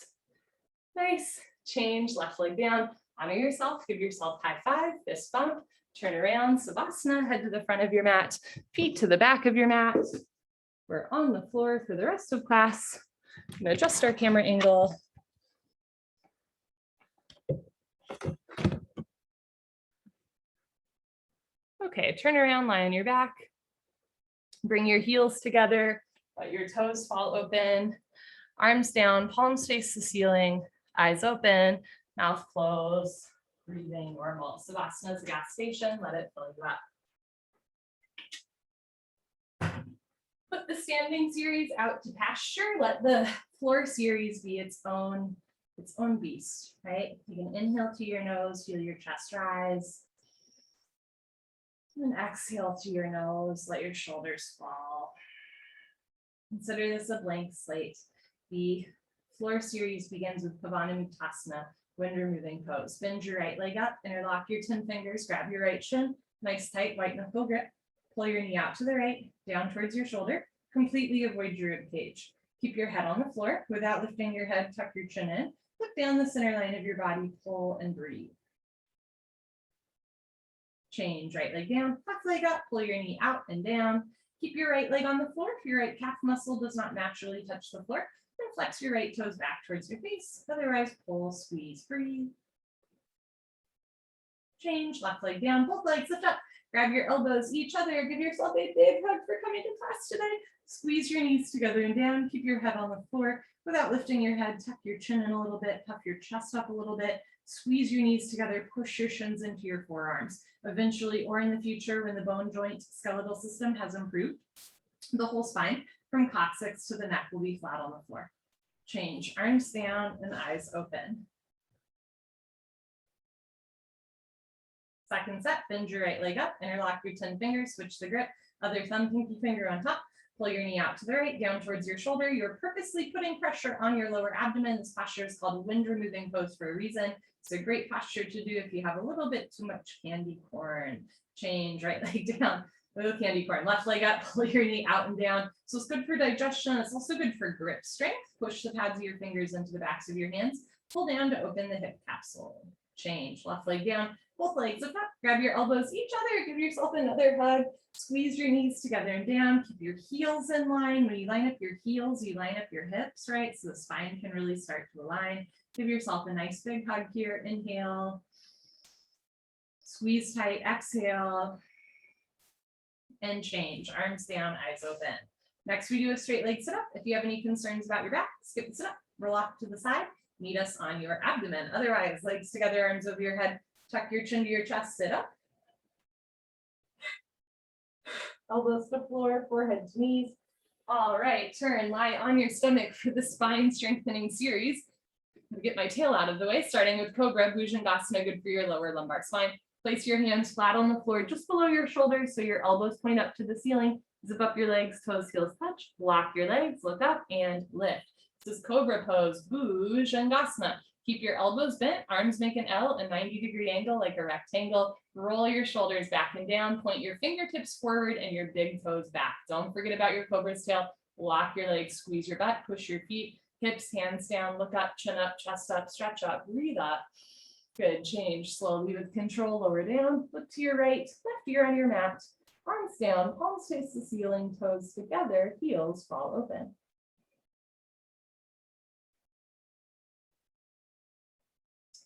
Nice, change, left leg down, honor yourself, give yourself high five, fist bump, turn around, Savasana, head to the front of your mat, feet to the back of your mat. We're on the floor for the rest of class. I'm gonna adjust our camera angle. Okay, turn around, lie on your back. Bring your heels together, let your toes fall open, arms down, palms face the ceiling, eyes open, mouth closed, breathing normal. Savasana is a gas station, let it fill you up. Put the standing series out to pasture. Let the floor series be its own beast, right? You can inhale to your nose, feel your chest rise. And exhale to your nose, let your shoulders fall. Consider this a blank slate. The floor series begins with Povonomy Tosma, wind removing pose. Bend your right leg up, interlock your 10 fingers, grab your right shin, nice tight white knuckle grip. Pull your knee out to the right, down towards your shoulder. Completely avoid your rib cage. Keep your head on the floor. Without lifting your head, tuck your chin in. Look down the center line of your body, pull and breathe. Change, right leg down, left leg up, pull your knee out and down. Keep your right leg on the floor. If your right calf muscle does not naturally touch the floor, then flex your right toes back towards your face. Otherwise, pull, squeeze, breathe. Change, left leg down, both legs lift up. Grab your elbows each other. Give yourself a big hug for coming to class today. Squeeze your knees together and down. Keep your head on the floor. Without lifting your head, tuck your chin in a little bit, puff your chest up a little bit. Squeeze your knees together, push your shins into your forearms. Eventually, or in the future, when the bone joint skeletal system has improved, the whole spine from coccyx to the neck will be flat on the floor. Change, arms down and eyes open. Second set, bend your right leg up, interlock your 10 fingers, switch the grip, other thumb, pinky finger on top, pull your knee out to the right, down towards your shoulder. You're purposely putting pressure on your lower abdomen. This posture is called wind removing pose for a reason. It's a great posture to do if you have a little bit too much candy corn. Change, right leg down, little candy corn, left leg up, pull your knee out and down. So it's good for digestion. It's also good for grip strength. Push the pads of your fingers into the backs of your hands. Pull down to open the hip capsule. Change, left leg down, both legs up, grab your elbows each other, give yourself another hug, squeeze your knees together and down, keep your heels in line. When you line up your heels, you line up your hips, right? So the spine can really start to align. Give yourself a nice big hug here, inhale, squeeze tight, exhale, and change. Arms down, eyes open. Next, we do a straight leg sit up. If you have any concerns about your back, skip the sit up, roll off to the side, meet us on your abdomen. Otherwise, legs together, arms over your head, tuck your chin to your chest, sit up. Elbows to floor, forehead to knees. All right, turn, lie on your stomach for the spine strengthening series. Get my tail out of the way, starting with Cobra, Bhujangasana, good for your lower lumbar spine. Place your hands flat on the floor just below your shoulders so your elbows point up to the ceiling. Zip up your legs, toes, heels touch, lock your legs, look up and lift. This is Cobra pose, Bhujangasana. Keep your elbows bent, arms make an L, a 90-degree angle like a rectangle. Roll your shoulders back and down, point your fingertips forward and your big toes back. Don't forget about your Cobra's tail. Lock your legs, squeeze your butt, push your feet, hips, hands down, look up, chin up, chest up, stretch up, breathe up. Good, change slowly with control, lower down, look to your right, left ear on your mat. Arms down, palms face the ceiling, toes together, heels fall open.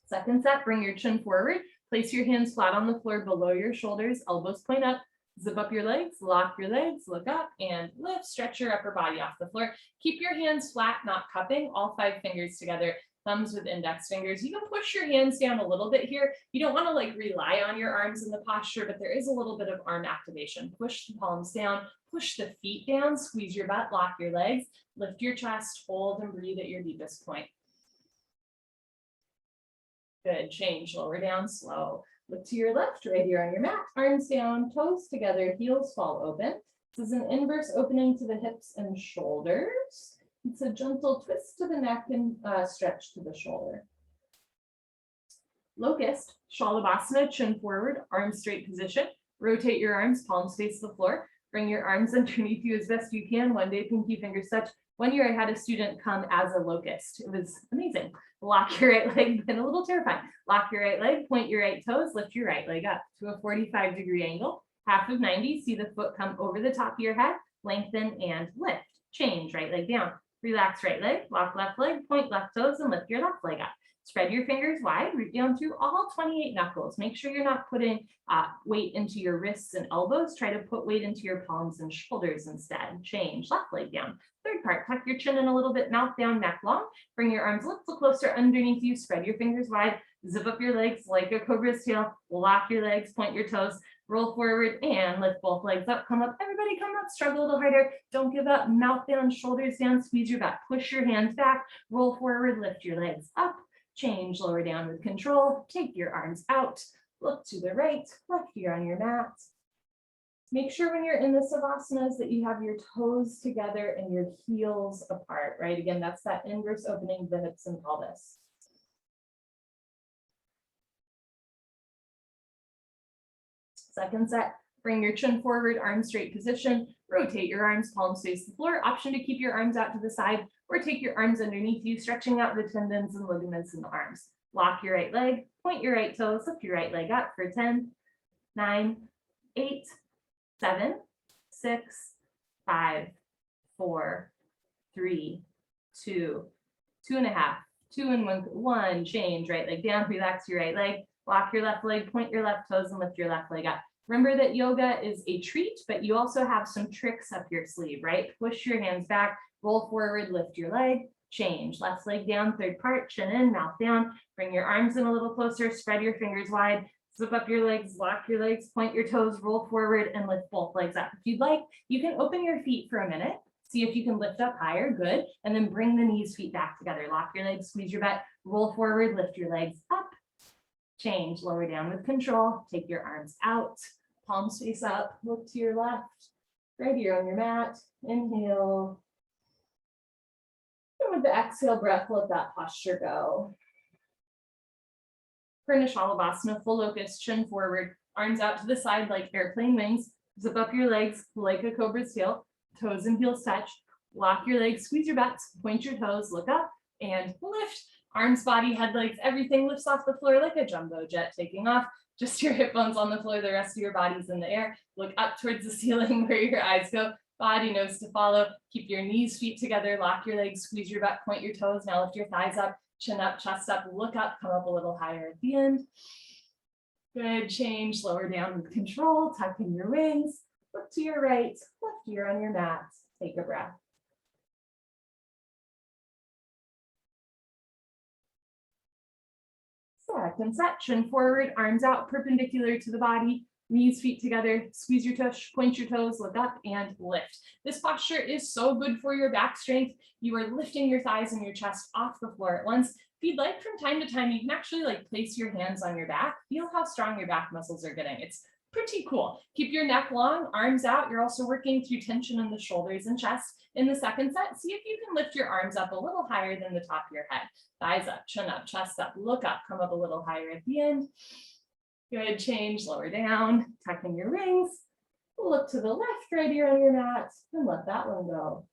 Second set, bring your chin forward, place your hands flat on the floor below your shoulders, elbows point up, zip up your legs, lock your legs, look up and lift, stretch your upper body off the floor. Keep your hands flat, not cupping, all 5 fingers together, thumbs with index fingers. You can push your hands down a little bit here. You don't want to like rely on your arms in the posture, but there is a little bit of arm activation. Push the palms down, push the feet down, squeeze your butt, lock your legs, lift your chest, hold and breathe at your deepest point. Good, change, lower down, slow. Look to your left, right here on your mat, arms down, toes together, heels fall open. This is an inverse opening to the hips and shoulders. It's a gentle twist to the neck and stretch to the shoulder. Locust Shalabhasana, chin forward, arms straight position. Rotate your arms, palms face the floor. Bring your arms underneath you as best you can. One day, pinky fingers touch. 1 year, I had a student come as a locust. It was amazing. Lock your right leg, been a little terrifying. Lock your right leg, point your right toes, lift your right leg up to a 45-degree angle. Half of 90, see the foot come over the top of your head, lengthen and lift. Change, right leg down. Relax right leg, lock left leg, point left toes and lift your left leg up. Spread your fingers wide, root down through all 28 knuckles. Make sure you're not putting weight into your wrists and elbows. Try to put weight into your palms and shoulders instead. Change, left leg down. Third part, tuck your chin in a little bit, mouth down, neck long. Bring your arms a little closer underneath you. Spread your fingers wide. Zip up your legs like a cobra's tail. Lock your legs, point your toes. Roll forward and lift both legs up. Come up, everybody come up. Struggle a little harder. Don't give up. Mouth down, shoulders down. Squeeze your butt. Push your hands back. Roll forward. Lift your legs up. Change, lower down with control. Take your arms out. Look to the right, left ear on your mat. Make sure when you're in the Savasanas that you have your toes together and your heels apart, right? Again, that's that inverse opening of the hips and pelvis. Second set, bring your chin forward, arms straight position. Rotate your arms, palms face the floor. Option to keep your arms out to the side or take your arms underneath you, stretching out the tendons and ligaments in the arms. Lock your right leg, point your right toes, lift your right leg up for 10, 9, 8, 7, 6, 5, 4, 3, 2, 2.5, 2 and 1. Change, right leg down, relax your right leg, lock your left leg, point your left toes and lift your left leg up. Remember that yoga is a treat, but you also have some tricks up your sleeve, right? Push your hands back, roll forward, lift your leg, change. Left leg down, third part, chin in, mouth down. Bring your arms in a little closer, spread your fingers wide, zip up your legs, lock your legs, point your toes, roll forward, and lift both legs up. If you'd like, you can open your feet for a minute, see if you can lift up higher, good, and then bring the knees, feet back together. Lock your legs, squeeze your butt, roll forward, lift your legs up. Change, lower down with control. Take your arms out, palms face up, look to your left, right here on your mat. Inhale. And with the exhale breath, let that posture go. Purna Shalabhasana, full locust, chin forward, arms out to the side like airplane wings. Zip up your legs like a cobra's tail, toes and heels touch. Lock your legs, squeeze your butts, point your toes, look up and lift. Arms, body, head, legs, everything lifts off the floor like a jumbo jet taking off. Just your hip bones on the floor, the rest of your body's in the air. Look up towards the ceiling where your eyes go. Body nose to follow. Keep your knees, feet together. Lock your legs, squeeze your butt, point your toes. Now lift your thighs up, chin up, chest up, look up, come up a little higher at the end. Good, change, lower down with control, tuck in your wings. Look to your right, left ear on your mat. Take a breath. Second set, chin forward, arms out, perpendicular to the body, knees, feet together, squeeze your tush, point your toes, look up and lift. This posture is so good for your back strength. You are lifting your thighs and your chest off the floor at once. If you'd like, from time to time, you can actually place your hands on your back. Feel how strong your back muscles are getting. It's pretty cool. Keep your neck long, arms out. You're also working through tension in the shoulders and chest. In the second set, see if you can lift your arms up a little higher than the top of your head. Thighs up, chin up, chest up, look up, come up a little higher at the end. Good, change, lower down, tuck in your rings. Look to the left, right ear on your mat, and let that one go.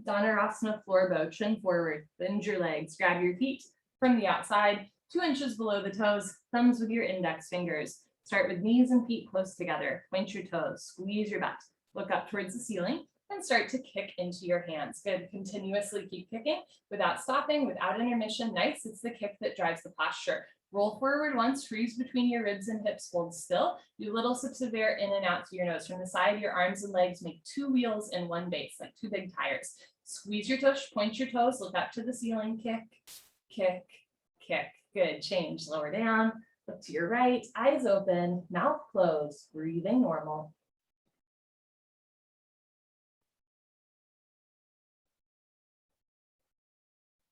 Dhanurasana floor bow, chin forward, bend your legs, grab your feet from the outside, 2 inches below the toes, thumbs with your index fingers. Start with knees and feet close together, point your toes, squeeze your butt, look up towards the ceiling, and start to kick into your hands. Good, continuously keep kicking without stopping, without intermission. Nice, it's the kick that drives the posture. Roll forward once, freeze between your ribs and hips, hold still. Do little sips of air in and out to your nose. From the side, your arms and legs make 2 wheels in one base, like 2 big tires. Squeeze your tush, point your toes, look up to the ceiling, kick, kick, kick. Good, change, lower down, look to your right, eyes open, mouth closed, breathing normal.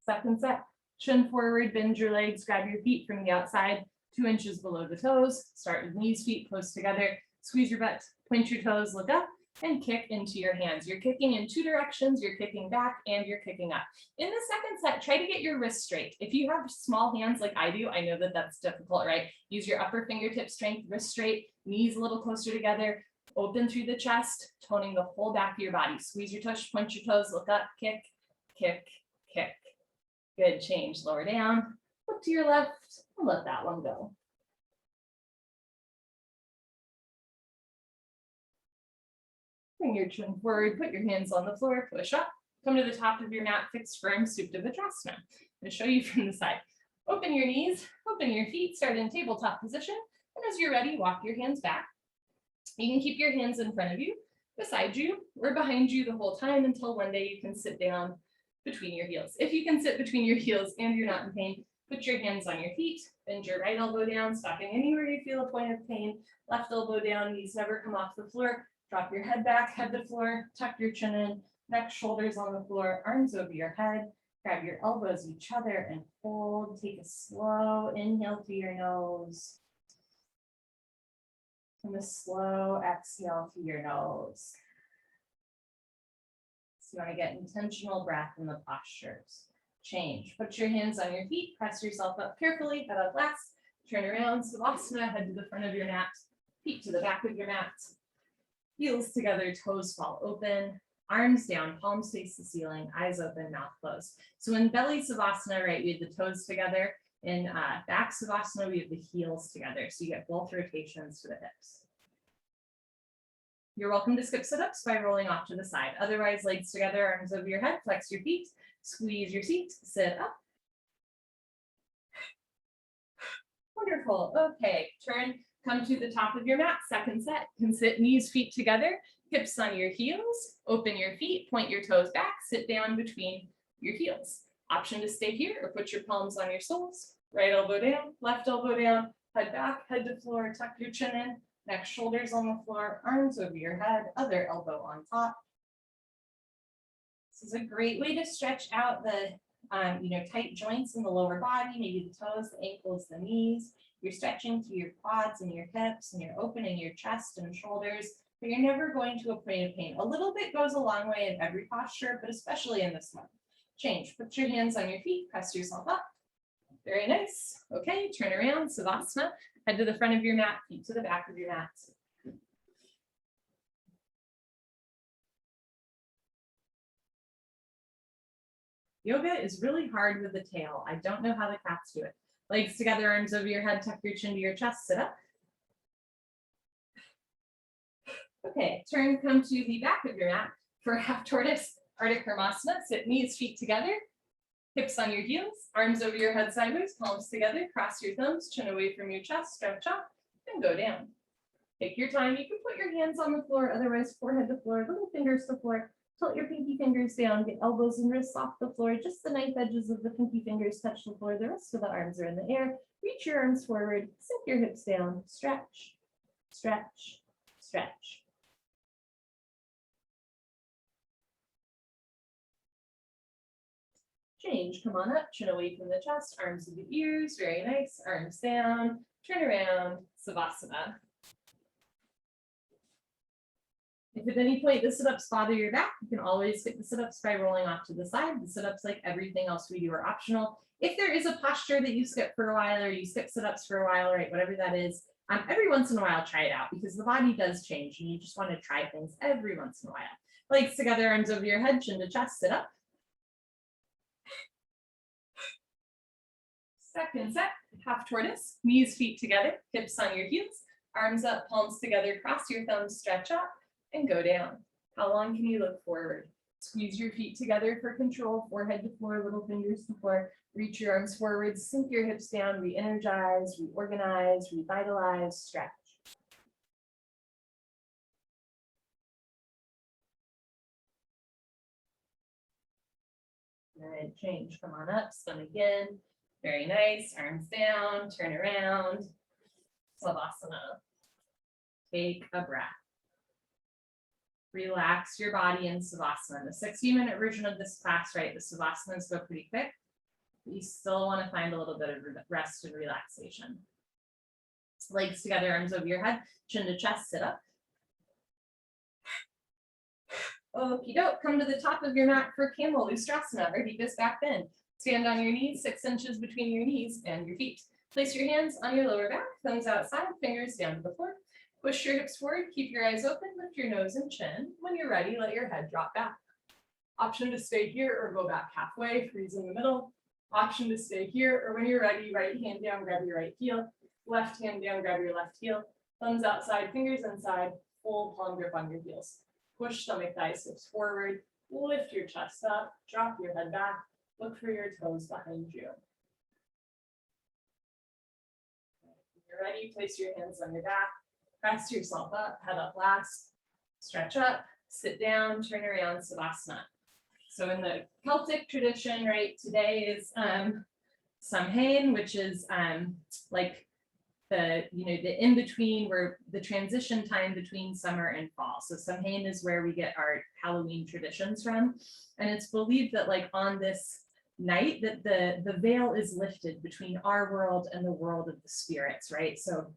Second set, chin forward, bend your legs, grab your feet from the outside, 2 inches below the toes. Start with knees, feet close together, squeeze your butt, point your toes, look up, and kick into your hands. You're kicking in 2 directions, you're kicking back and you're kicking up. In the second set, try to get your wrists straight. If you have small hands like I do, I know that that's difficult, right? Use your upper fingertip strength, wrist straight, knees a little closer together, open through the chest, toning the whole back of your body. Squeeze your tush, point your toes, look up, kick, kick, kick. Good, change, lower down, look to your left, and let that one go. Bring your chin forward, put your hands on the floor, push up, come to the top of your mat, fixed firm, Supta Vikrasana. I'm going to show you from the side. Open your knees, open your feet, start in tabletop position, and as you're ready, walk your hands back. You can keep your hands in front of you, beside you, or behind you the whole time until one day you can sit down between your heels. If you can sit between your heels and you're not in pain, put your hands on your feet, bend your right elbow down, stopping anywhere you feel a point of pain, left elbow down, knees never come off the floor, drop your head back, head to floor, tuck your chin in, neck, shoulders on the floor, arms over your head, grab your elbows each other and hold, take a slow inhale through your nose, and a slow exhale through your nose. You want to get intentional breath in the postures. Change. Put your hands on your feet. Press yourself up carefully. Head up last. Turn around. Savasana. Head to the front of your mat. Feet to the back of your mat. Heels together. Toes fall open. Arms down. Palms face the ceiling. Eyes open. Mouth closed. So in belly Savasana, right, we have the toes together. In back Savasana, we have the heels together. So you get both rotations to the hips. You're welcome to skip sit-ups by rolling off to the side. Otherwise, legs together, arms over your head, flex your feet, squeeze your seat, sit up. Wonderful. Okay, turn, come to the top of your mat. Second set, can sit knees, feet together, hips on your heels, open your feet, point your toes back, sit down between your heels. Option to stay here or put your palms on your soles. Right elbow down, left elbow down, head back, head to floor, tuck your chin in. Neck, shoulders on the floor, arms over your head, other elbow on top. This is a great way to stretch out the tight joints in the lower body, maybe the toes, the ankles, the knees. You're stretching through your quads and your hips, and you're opening your chest and shoulders, but you're never going to a point of pain. A little bit goes a long way in every posture, but especially in this one. Change. Put your hands on your feet, press yourself up. Very nice. Okay, turn around, Savasana. Head to the front of your mat, feet to the back of your mat. Yoga is really hard with the tail. I don't know how the cats do it. Legs together, arms over your head, tuck your chin to your chest, sit up. Okay, turn, come to the back of your mat for half tortoise. Ardha Karmasana, sit knees, feet together, hips on your heels, arms over your head sideways, palms together, cross your thumbs, chin away from your chest, stretch up, and go down. Take your time. You can put your hands on the floor, otherwise forehead to floor, little fingers to floor. Tilt your pinky fingers down, get elbows and wrists off the floor. Just the knife edges of the pinky fingers touch the floor. The rest of the arms are in the air. Reach your arms forward, sink your hips down, stretch, stretch, stretch. Change, come on up, chin away from the chest, arms to the ears, very nice, arms down, turn around, Savasana. If at any point the sit-ups bother your back, you can always get the sit-ups by rolling off to the side. The sit-ups, like everything else we do, are optional. If there is a posture that you skip for a while, or you skip sit-ups for a while, right, whatever that is, every once in a while, try it out, because the body does change and you just want to try things every once in a while. Legs together, arms over your head, chin to chest, sit up. Second set, half tortoise, knees, feet together, hips on your heels, arms up, palms together, cross your thumbs, stretch up, and go down. How long can you look forward? Squeeze your feet together for control, forehead to floor, little fingers to floor. Reach your arms forward, sink your hips down, re-energize, reorganize, revitalize, stretch. Good, change, come on up, spin again. Very nice, arms down, turn around, Savasana. Take a breath. Relax your body in Savasana. The 60-minute version of this class, right, the Savasanas go pretty quick. But you still want to find a little bit of rest and relaxation. Legs together, arms over your head, chin to chest, sit up. Okie doke, come to the top of your mat for camel lustrasana, or deepest back bend. Stand on your knees, 6 inches between your knees and your feet. Place your hands on your lower back, thumbs outside, fingers down to the floor. Push your hips forward, keep your eyes open, lift your nose and chin. When you're ready, let your head drop back. Option to stay here or go back halfway, freeze in the middle. Option to stay here, or when you're ready, right hand down, grab your right heel. Left hand down, grab your left heel. Thumbs outside, fingers inside, full palm grip on your heels. Push stomach, thighs, hips forward, lift your chest up, drop your head back, look for your toes behind you. When you're ready, place your hands on your back, press yourself up, head up last, stretch up, sit down, turn around, Savasana. So in the Celtic tradition, right, today is Samhain, which is like the in-between, where the transition time between summer and fall. So Samhain is where we get our Halloween traditions from. And it's believed that like on this night that the veil is lifted between our world and the world of the spirits, right? So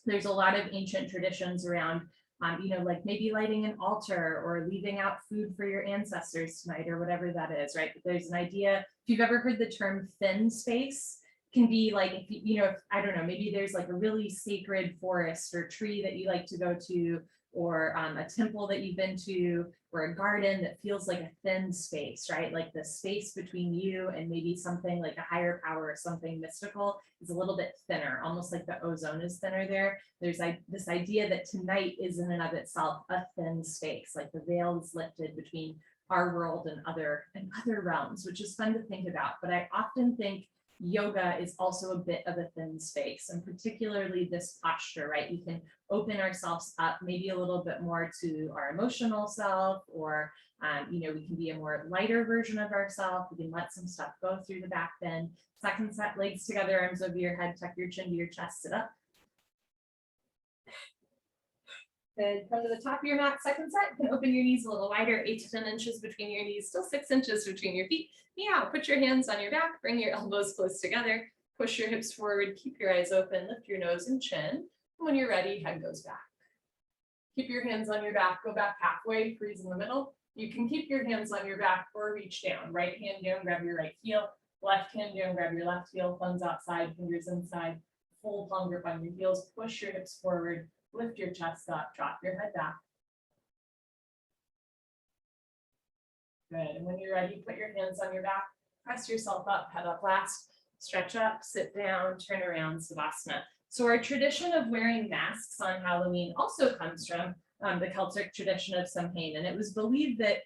there's a lot of ancient traditions around, like maybe lighting an altar or leaving out food for your ancestors tonight or whatever that is, right? But there's an idea, if you've ever heard the term thin space, can be like, if I don't know, maybe there's like a really sacred forest or tree that you like to go to, or a temple that you've been to, or a garden that feels like a thin space, right? Like the space between you and maybe something like a higher power or something mystical is a little bit thinner, almost like the ozone is thinner there. There's like this idea that tonight is in and of itself a thin space, like the veil is lifted between our world and other realms, which is fun to think about. But I often think yoga is also a bit of a thin space, and particularly this posture, right? We can open ourselves up maybe a little bit more to our emotional self, or we can be a more lighter version of ourselves. We can let some stuff go through the back bend. Second set, legs together, arms over your head, tuck your chin to your chest, sit up. Good, come to the top of your mat, second set. You can open your knees a little wider, 8 to 10 inches between your knees, still 6 inches between your feet. Meow, put your hands on your back, bring your elbows close together, push your hips forward, keep your eyes open, lift your nose and chin. When you're ready, head goes back. Keep your hands on your back, go back halfway, freeze in the middle. You can keep your hands on your back or reach down. Right hand down, grab your right heel. Left hand down, grab your left heel, thumbs outside, fingers inside, full palm grip on your heels, push your hips forward, lift your chest up, drop your head back. Good, and when you're ready, put your hands on your back, press yourself up, head up last, stretch up, sit down, turn around, Savasana. So our tradition of wearing masks on Halloween also comes from the Celtic tradition of Samhain, and it was believed that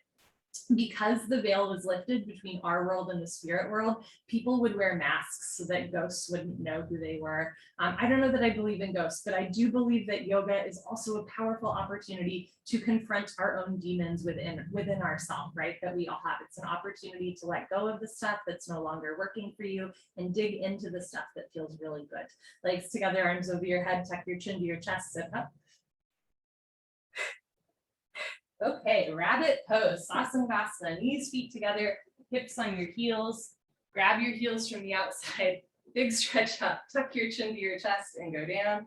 because the veil was lifted between our world and the spirit world, people would wear masks so that ghosts wouldn't know who they were. I don't know that I believe in ghosts, but I do believe that yoga is also a powerful opportunity to confront our own demons within ourselves, right? That we all have. It's an opportunity to let go of the stuff that's no longer working for you and dig into the stuff that feels really good. Legs together, arms over your head, tuck your chin to your chest, sit up. Okay, rabbit pose, Savasana, knees, feet together, hips on your heels, grab your heels from the outside, big stretch up, tuck your chin to your chest and go down.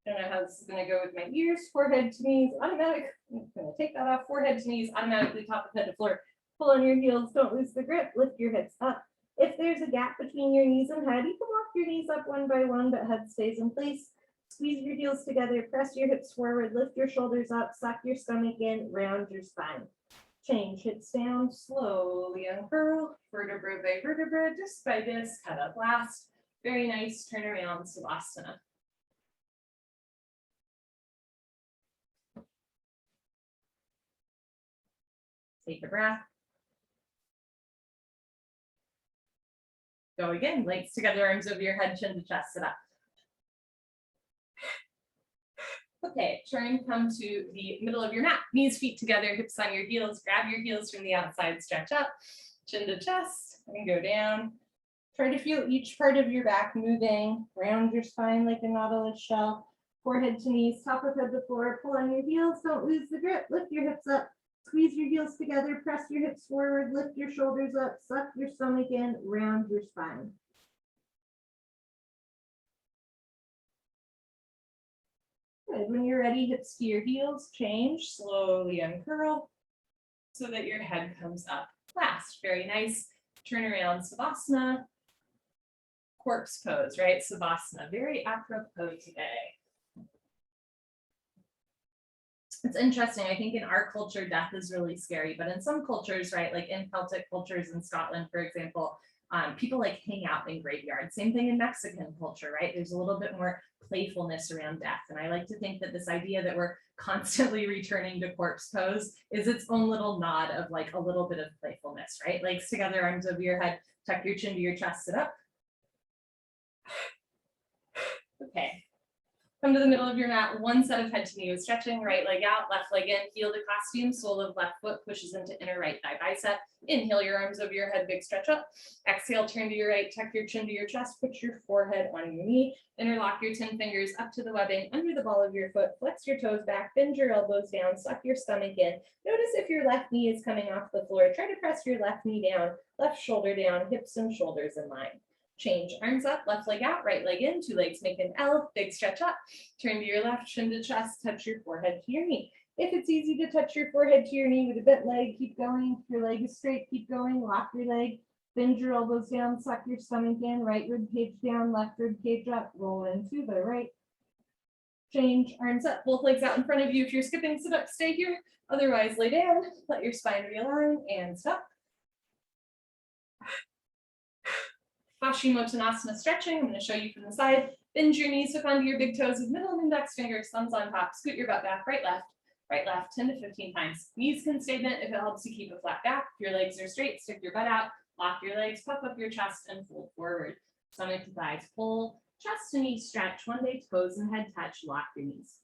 I don't know how this is gonna go with my ears, forehead to knees, automatic, I'm gonna take that off, forehead to knees, automatically top of head to floor. Pull on your heels, don't lose the grip, lift your hips up. If there's a gap between your knees and head, you can walk your knees up one by one, but head stays in place. Squeeze your heels together, press your hips forward, lift your shoulders up, suck your stomach in, round your spine. Change, hips down, slowly uncurl, vertebra by vertebra, just by this, cut up last. Very nice, turn around, Savasana. Take a breath. Go again, legs together, arms over your head, chin to chest, sit up. Okay, turn, come to the middle of your mat, knees, feet together, hips on your heels, grab your heels from the outside, stretch up, chin to chest, and go down. Try to feel each part of your back moving, round your spine like a nautilus shell, forehead to knees, top of head to floor, pull on your heels, don't lose the grip, lift your hips up, squeeze your heels together, press your hips forward, lift your shoulders up, suck your stomach in, round your spine. Good. When you're ready, hips to your heels, change, slowly uncurl so that your head comes up last. Very nice. Turn around, Savasana. Corpse pose, right? Savasana, very apropos today. It's interesting. I think in our culture, death is really scary, but in some cultures, right, like in Celtic cultures in Scotland, for example, people like hang out in graveyards. Same thing in Mexican culture, right? There's a little bit more playfulness around death. And I like to think that this idea that we're constantly returning to corpse pose is its own little nod of like a little bit of playfulness, right? Legs together, arms over your head, tuck your chin to your chest, sit up. Okay. Come to the middle of your mat, one set of head to knee, stretching, right leg out, left leg in, heel to costume, sole of left foot pushes into inner right thigh bicep. Inhale your arms over your head, big stretch up. Exhale, turn to your right, tuck your chin to your chest, put your forehead on your knee, interlock your 10 fingers up to the webbing, under the ball of your foot, flex your toes back, bend your elbows down, suck your stomach in. Notice if your left knee is coming off the floor, try to press your left knee down, left shoulder down, hips and shoulders in line. Change, arms up, left leg out, right leg in, two legs make an L, big stretch up, turn to your left, chin to chest, touch your forehead to your knee. If it's easy to touch your forehead to your knee with a bent leg, keep going. If your leg is straight, keep going, lock your leg, bend your elbows down, suck your stomach in, right rib cage down, left rib cage up, roll into the right. Change, arms up, both legs out in front of you. If you're skipping, sit up, stay here. Otherwise, lay down, let your spine realign and stop. Uttanasana stretching. I'm going to show you from the side. Bend your knees, hook onto your big toes with middle and index fingers, thumbs on top. Scoot your butt back, right, left, 10 to 15 times. Knees can stay bent if it helps you keep a flat back. If your legs are straight, stick your butt out, lock your legs, puff up your chest, and fold forward. Stomach to thighs, pull, chest to knees stretch. One day toes and head touch, lock your knees.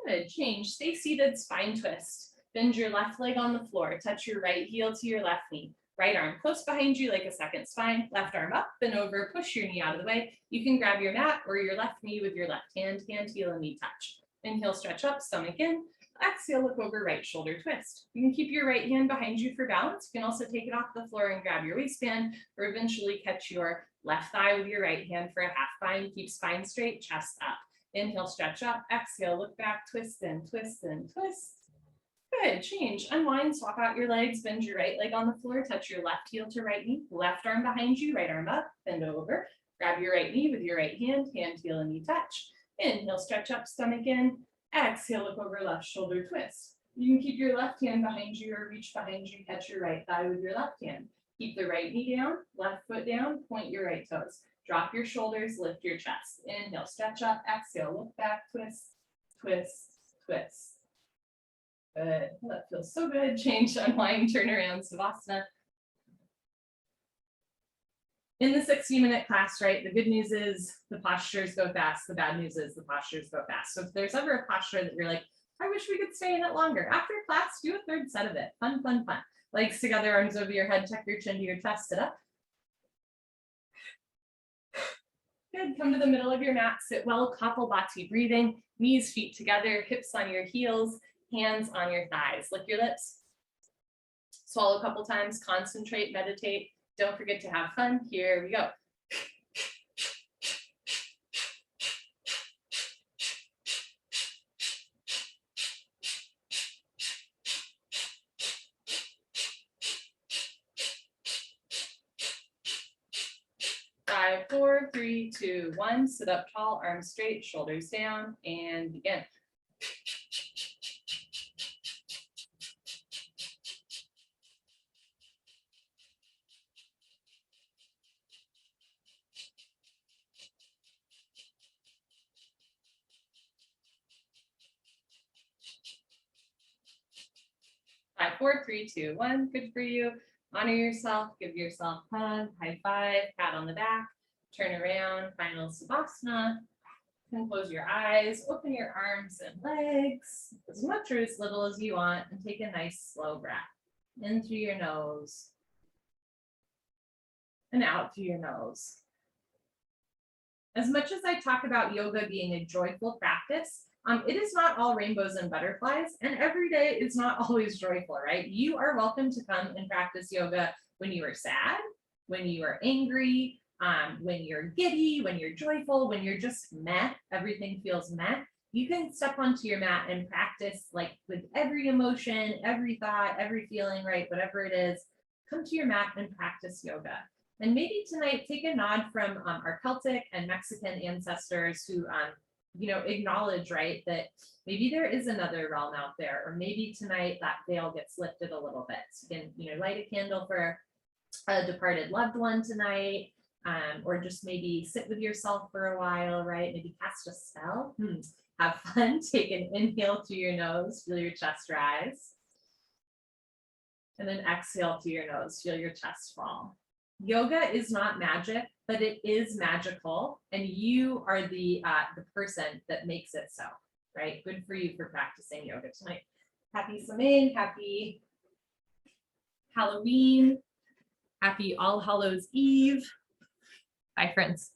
Good, change, stay seated, spine twist. Bend your left leg on the floor, touch your right heel to your left knee. Right arm close behind you like a second spine, left arm up, bend over, push your knee out of the way. You can grab your mat or your left knee with your left hand, heel and knee touch. Inhale, stretch up, stomach in. Exhale, look over, right shoulder twist. You can keep your right hand behind you for balance. You can also take it off the floor and grab your waistband, or eventually catch your left thigh with your right hand for a half bind. Keep spine straight, chest up. Inhale, stretch up, exhale, look back, twist and twist and twist. Good, change, unwind, swap out your legs, bend your right leg on the floor, touch your left heel to right knee, left arm behind you, right arm up, bend over, grab your right knee with your right hand, heel and knee touch. Inhale, stretch up, stomach in, exhale, look over, left shoulder twist. You can keep your left hand behind you or reach behind you, catch your right thigh with your left hand. Keep the right knee down, left foot down, point your right toes. Drop your shoulders, lift your chest. Inhale, stretch up, exhale, look back, twist, twist, twist. Good. Oh, that feels so good. Change, unwind, turn around, Savasana. In the 60-minute class, right, the good news is the postures go fast. The bad news is the postures go fast. So if there's ever a posture that you're like, I wish we could stay in it longer. After class, do a third set of it. Fun, fun, fun. Legs together, arms over your head, tuck your chin to your chest, sit up. Good, come to the middle of your mat, sit well, Kapalbhati breathing, knees, feet together, hips on your heels, hands on your thighs. Lick your lips. Swallow a couple times, concentrate, meditate. Don't forget to have fun. Here we go. 5, 4, 3, 2, 1. Sit up tall, arms straight, shoulders down, and begin. Five, 4, 3, 2, 1. Good for you. Honor yourself, give yourself a hug, high five, pat on the back, turn around, final Savasana. You can close your eyes, open your arms and legs, as much or as little as you want, and take a nice slow breath. In through your nose and out through your nose. As much as I talk about yoga being a joyful practice, it is not all rainbows and butterflies, and every day is not always joyful, right? You are welcome to come and practice yoga when you are sad, when you are angry, when you're giddy, when you're joyful, when you're just meh, everything feels meh. You can step onto your mat and practice like with every emotion, every thought, every feeling, right? Whatever it is, come to your mat and practice yoga. And maybe tonight, take a nod from our Celtic and Mexican ancestors who acknowledge, right, that maybe there is another realm out there, or maybe tonight that veil gets lifted a little bit. So you can, light a candle for a departed loved one tonight, or just maybe sit with yourself for a while, right? Maybe cast a spell. Have fun. Take an inhale through your nose, feel your chest rise. And then exhale through your nose, feel your chest fall. Yoga is not magic, but it is magical, and you are the person that makes it so, right? Good for you for practicing yoga tonight. Happy Samain, happy Halloween, happy All Hallows Eve. Bye, friends.